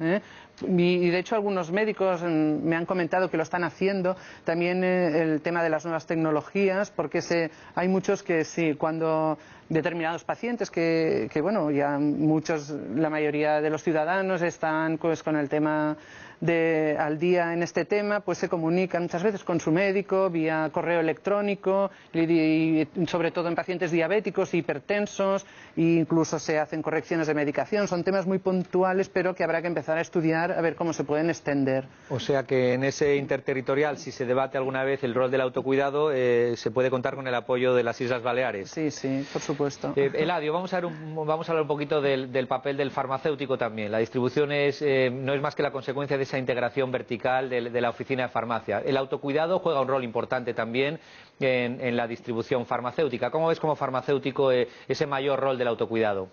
Y de hecho algunos médicos me han comentado que lo están haciendo, también el tema de las nuevas tecnologías, porque hay muchos que sí, cuando determinados pacientes que bueno, ya muchos, la mayoría de los ciudadanos están pues con el tema al día en este tema, pues se comunican muchas veces con su médico vía correo electrónico, y sobre todo en pacientes diabéticos, hipertensos, e incluso se hacen correcciones de medicación. Son temas muy puntuales, pero que habrá que empezar a estudiar a ver cómo se pueden extender.
O sea que en ese interterritorial, si se debate alguna vez el rol del autocuidado, se puede contar con el apoyo de las Islas Baleares.
Sí, sí, por supuesto.
Eladio, vamos a hablar un poquito del papel del farmacéutico también. La distribución no es más que la consecuencia de esa integración vertical de la oficina de farmacia. El autocuidado juega un rol importante también en la distribución farmacéutica. ¿Cómo ves como farmacéutico ese mayor rol del autocuidado?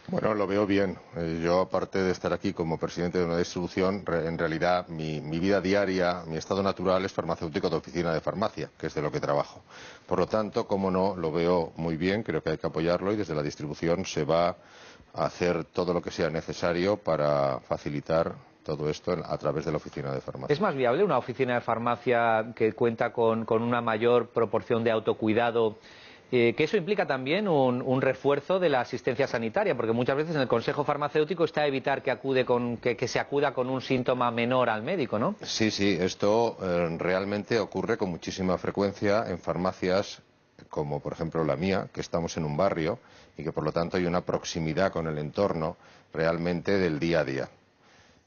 Bueno, lo veo bien. Yo, aparte de estar aquí como presidente de una distribución, en realidad mi vida diaria, mi estado natural es farmacéutico de oficina de farmacia, que es de lo que trabajo. Por lo tanto, como no, lo veo muy bien, creo que hay que apoyarlo, y desde la distribución se va a hacer todo lo que sea necesario para facilitar todo esto a través de la oficina de farmacia.
¿Es más viable una oficina de farmacia que cuenta con una mayor proporción de autocuidado que eso implica también un refuerzo de la asistencia sanitaria, porque muchas veces en el consejo farmacéutico está a evitar que se acuda con un síntoma menor al médico, ¿no?
Sí, sí, esto realmente ocurre con muchísima frecuencia en farmacias como por ejemplo la mía, que estamos en un barrio y que por lo tanto hay una proximidad con el entorno realmente del día a día.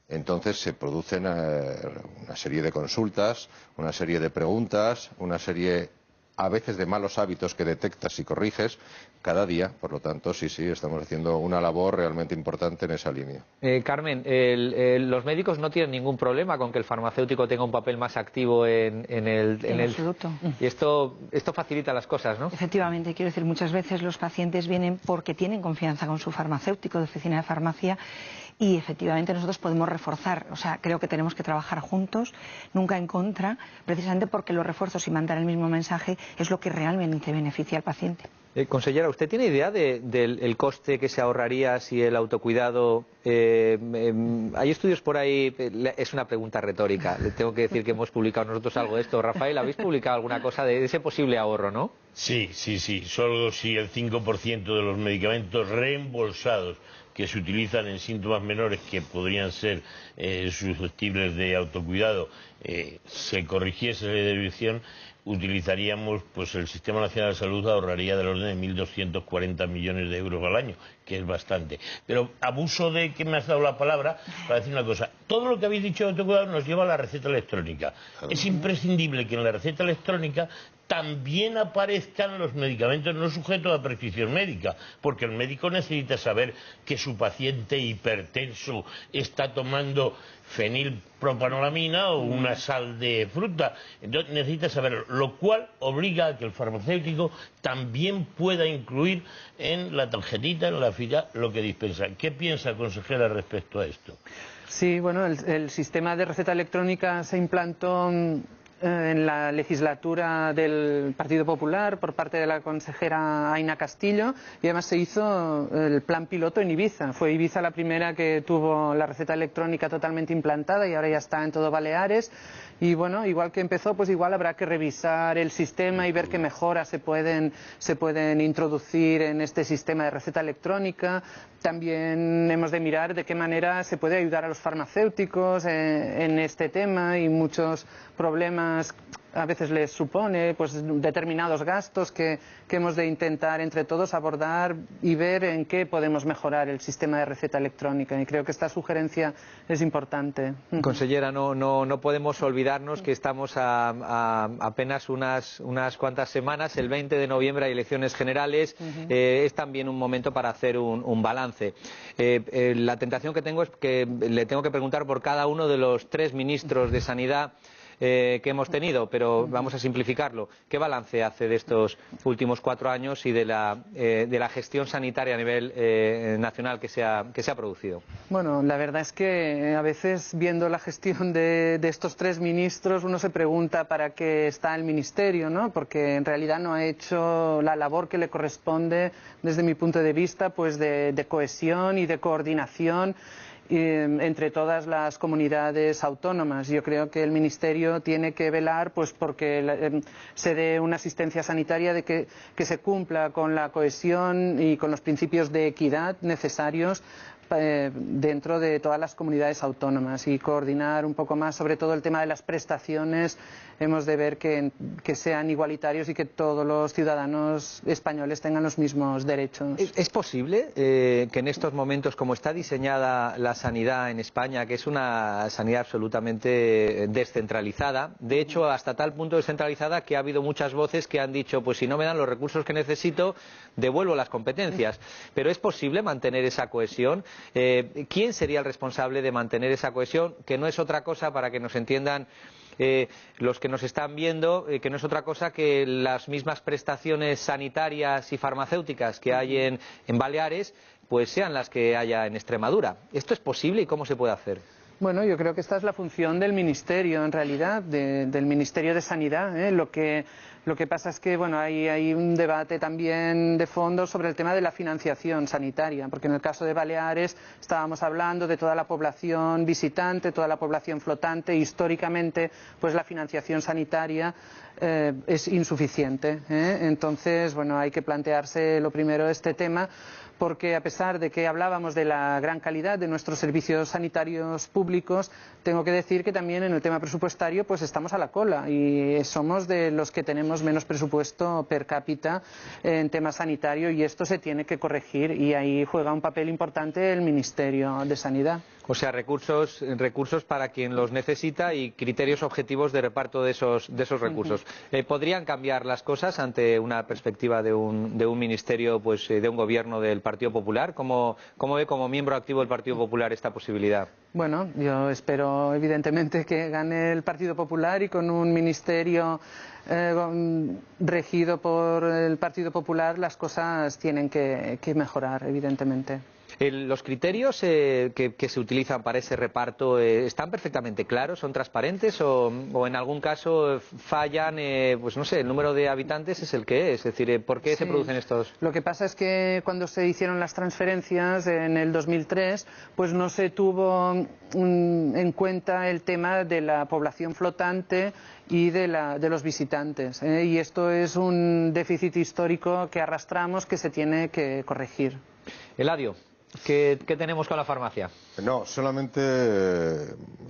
Entonces se producen una serie de consultas, una serie de preguntas, una serie a veces de malos hábitos que detectas y corriges cada día. Por lo tanto, sí, estamos haciendo una labor realmente importante en esa línea.
Carmen, los médicos no tienen ningún problema con que el farmacéutico tenga un papel más activo en
absoluto.
Y esto facilita las cosas, ¿no?
Efectivamente, quiero decir, muchas veces los pacientes vienen porque tienen confianza con su farmacéutico de oficina de farmacia y efectivamente nosotros podemos reforzar. O sea, creo que tenemos que trabajar juntos, nunca en contra, precisamente porque los refuerzos y mandar el mismo mensaje es lo que realmente beneficia al paciente.
Consellera, ¿usted tiene idea del coste que se ahorraría si el autocuidado... hay estudios por ahí, es una pregunta retórica, le tengo que decir que hemos publicado nosotros algo de esto. Rafael, ¿habéis publicado alguna cosa de ese posible ahorro, no?
Sí, solo si el 5% de los medicamentos reembolsados que se utilizan en síntomas menores que podrían ser susceptibles de autocuidado se corrigiese la desviación, utilizaríamos, pues el Sistema Nacional de Salud ahorraría del orden de 1.240 millones de euros al año, que es bastante. Pero abuso de que me has dado la palabra para decir una cosa. Todo lo que habéis dicho de autocuidado nos lleva a la receta electrónica. Es imprescindible que en la receta electrónica también aparezcan los medicamentos no sujetos a prescripción médica, porque el médico necesita saber que su paciente hipertenso está tomando fenilpropanolamina o una sal de fruta. Entonces necesita saberlo, lo cual obliga a que el farmacéutico también pueda incluir en la tarjetita, en la ficha, lo que dispensa. ¿Qué piensa, consejera, respecto a esto?
Sí, bueno, el sistema de receta electrónica se implantó en la legislatura del Partido Popular por parte de la consejera Aina Castillo y además se hizo el plan piloto en Ibiza. Fue Ibiza la primera que tuvo la receta electrónica totalmente implantada y ahora ya está en todo Baleares. Y bueno, igual que empezó, pues igual habrá que revisar el sistema y ver qué mejoras se pueden introducir en este sistema de receta electrónica. También hemos de mirar de qué manera se puede ayudar a los farmacéuticos en este tema y muchos problemas a veces les supone pues determinados gastos que hemos de intentar entre todos abordar y ver en qué podemos mejorar el sistema de receta electrónica y creo que esta sugerencia es importante.
Consellera, no podemos olvidarnos que estamos a apenas unas cuantas semanas, el 20 de noviembre hay elecciones generales, es también un momento para hacer un balance. La tentación que tengo es que le tengo que preguntar por cada uno de los 3 ministros de Sanidad que hemos tenido, pero vamos a simplificarlo. ¿Qué balance hace de estos últimos 4 años y de la gestión sanitaria a nivel nacional que se ha producido?
Bueno, la verdad es que a veces viendo la gestión de estos 3 ministros uno se pregunta para qué está el ministerio, ¿no? Porque en realidad no ha hecho la labor que le corresponde desde mi punto de vista pues de cohesión y de coordinación entre todas las comunidades autónomas. Yo creo que el Ministerio tiene que velar pues porque se dé una asistencia sanitaria de que se cumpla con la cohesión y con los principios de equidad necesarios dentro de todas las comunidades autónomas y coordinar un poco más sobre todo el tema de las prestaciones. Hemos de ver que sean igualitarios y que todos los ciudadanos españoles tengan los mismos derechos.
¿Es posible que en estos momentos, como está diseñada la sanidad en España, que es una sanidad absolutamente descentralizada, de hecho hasta tal punto descentralizada que ha habido muchas voces que han dicho pues si no me dan los recursos que necesito, devuelvo las competencias? Pero ¿es posible mantener esa cohesión? ¿Quién sería el responsable de mantener esa cohesión? Que no es otra cosa, para que nos entiendan los que nos están viendo, que no es otra cosa que las mismas prestaciones sanitarias y farmacéuticas que hay en Baleares, pues sean las que haya en Extremadura. ¿Esto es posible y cómo se puede hacer?
Bueno, yo creo que esta es la función del Ministerio, en realidad, del Ministerio de Sanidad. Lo que pasa es que bueno, hay un debate también de fondo sobre el tema de la financiación sanitaria, porque en el caso de Baleares estábamos hablando de toda la población visitante, toda la población flotante. Históricamente, pues la financiación sanitaria es insuficiente. Entonces, bueno, hay que plantearse lo primero este tema, porque a pesar de que hablábamos de la gran calidad de nuestros servicios sanitarios públicos, tengo que decir que también en el tema presupuestario pues estamos a la cola y somos de los que tenemos menos presupuesto per cápita en tema sanitario, y esto se tiene que corregir, y ahí juega un papel importante el Ministerio de Sanidad.
O sea, recursos para quien los necesita y criterios objetivos de reparto de esos recursos. ¿Podrían cambiar las cosas ante una perspectiva de un ministerio, pues de un gobierno del Partido Popular? ¿Cómo ve como miembro activo del Partido Popular esta posibilidad?
Bueno, yo espero evidentemente que gane el Partido Popular, y con un ministerio regido por el Partido Popular las cosas tienen que mejorar, evidentemente.
¿Los criterios que se utilizan para ese reparto están perfectamente claros, son transparentes o en algún caso fallan? Pues no sé, el número de habitantes es el que es decir, ¿por qué se producen estos?
Lo que pasa es que cuando se hicieron las transferencias en el 2003, pues no se tuvo en cuenta el tema de la población flotante y de los visitantes, y esto es un déficit histórico que arrastramos, que se tiene que corregir.
Eladio, ¿qué tenemos con la farmacia?
No, solamente,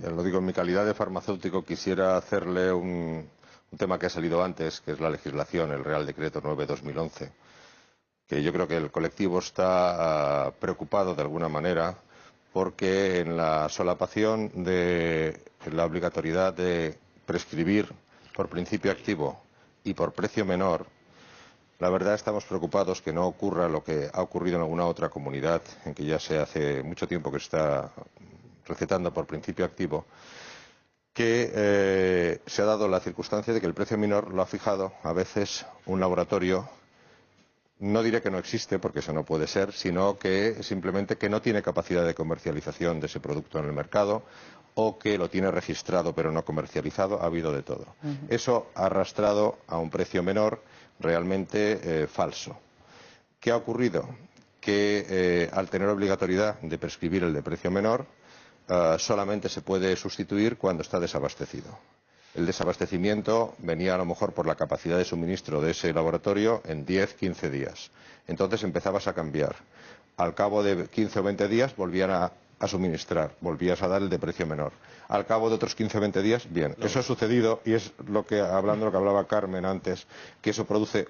ya lo digo, en mi calidad de farmacéutico quisiera hacerle un tema que ha salido antes, que es la legislación, el Real Decreto 9/2011, que yo creo que el colectivo está preocupado de alguna manera porque en la solapación de la obligatoriedad de prescribir por principio activo y por precio menor, la verdad estamos preocupados que no ocurra lo que ha ocurrido en alguna otra comunidad, en que ya se hace mucho tiempo que se está recetando por principio activo, que se ha dado la circunstancia de que el precio menor lo ha fijado a veces un laboratorio. No diré que no existe, porque eso no puede ser, sino que simplemente que no tiene capacidad de comercialización de ese producto en el mercado, o que lo tiene registrado pero no comercializado. Ha habido de todo. Eso ha arrastrado a un precio menor realmente falso. ¿Qué ha ocurrido? Que al tener obligatoriedad de prescribir el de precio menor, solamente se puede sustituir cuando está desabastecido. El desabastecimiento venía a lo mejor por la capacidad de suministro de ese laboratorio en 10-15 días. Entonces empezabas a cambiar. Al cabo de 15 o 20 días volvían a suministrar, volvías a dar el de precio menor. Al cabo de otros 15 o 20 días, bien. Eso ha sucedido, y es hablando de lo que hablaba Carmen antes, que eso produce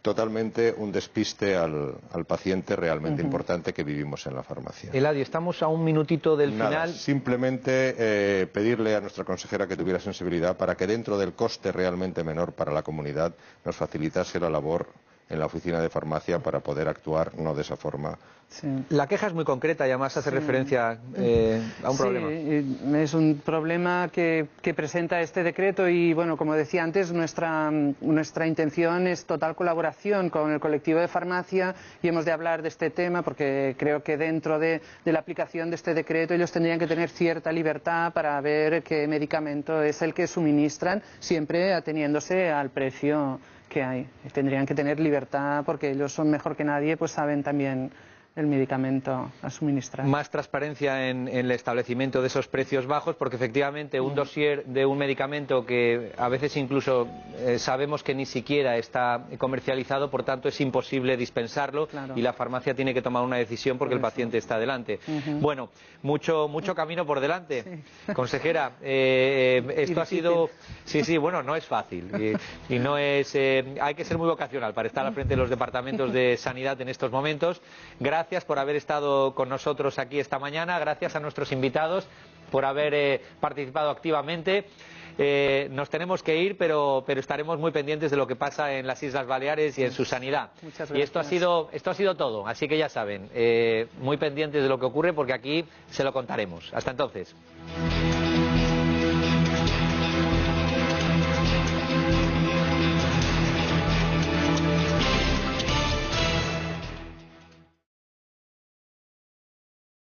totalmente un despiste al paciente realmente importante que vivimos en la farmacia.
Eladio, estamos a un minutito del final.
Simplemente pedirle a nuestra consejera que tuviera sensibilidad para que, dentro del coste realmente menor para la comunidad, nos facilitase la labor en la oficina de farmacia para poder actuar no de esa forma.
Sí.
La queja es muy concreta y además hace referencia a un problema.
Es un problema que presenta este decreto, y bueno, como decía antes, nuestra intención es total colaboración con el colectivo de farmacia, y hemos de hablar de este tema porque creo que dentro de la aplicación de este decreto ellos tendrían que tener cierta libertad para ver qué medicamento es el que suministran, siempre ateniéndose al precio que hay. Tendrían que tener libertad porque ellos son mejor que nadie, pues saben también el medicamento a suministrar.
Más transparencia en el establecimiento de esos precios bajos, porque efectivamente un dossier de un medicamento que a veces incluso sabemos que ni siquiera está comercializado, por tanto es imposible dispensarlo, claro, y la farmacia tiene que tomar una decisión porque el paciente está delante. Bueno, mucho camino por delante. Sí. Consejera, esto ha sido... Sí, bueno, no es fácil y no es... hay que ser muy vocacional para estar al frente de los departamentos de sanidad en estos momentos. Gracias por haber estado con nosotros aquí esta mañana, gracias a nuestros invitados por haber participado activamente. Nos tenemos que ir, pero estaremos muy pendientes de lo que pasa en las Islas Baleares y en su sanidad.
Muchas gracias.
Y esto ha sido todo, así que ya saben, muy pendientes de lo que ocurre porque aquí se lo contaremos. Hasta entonces.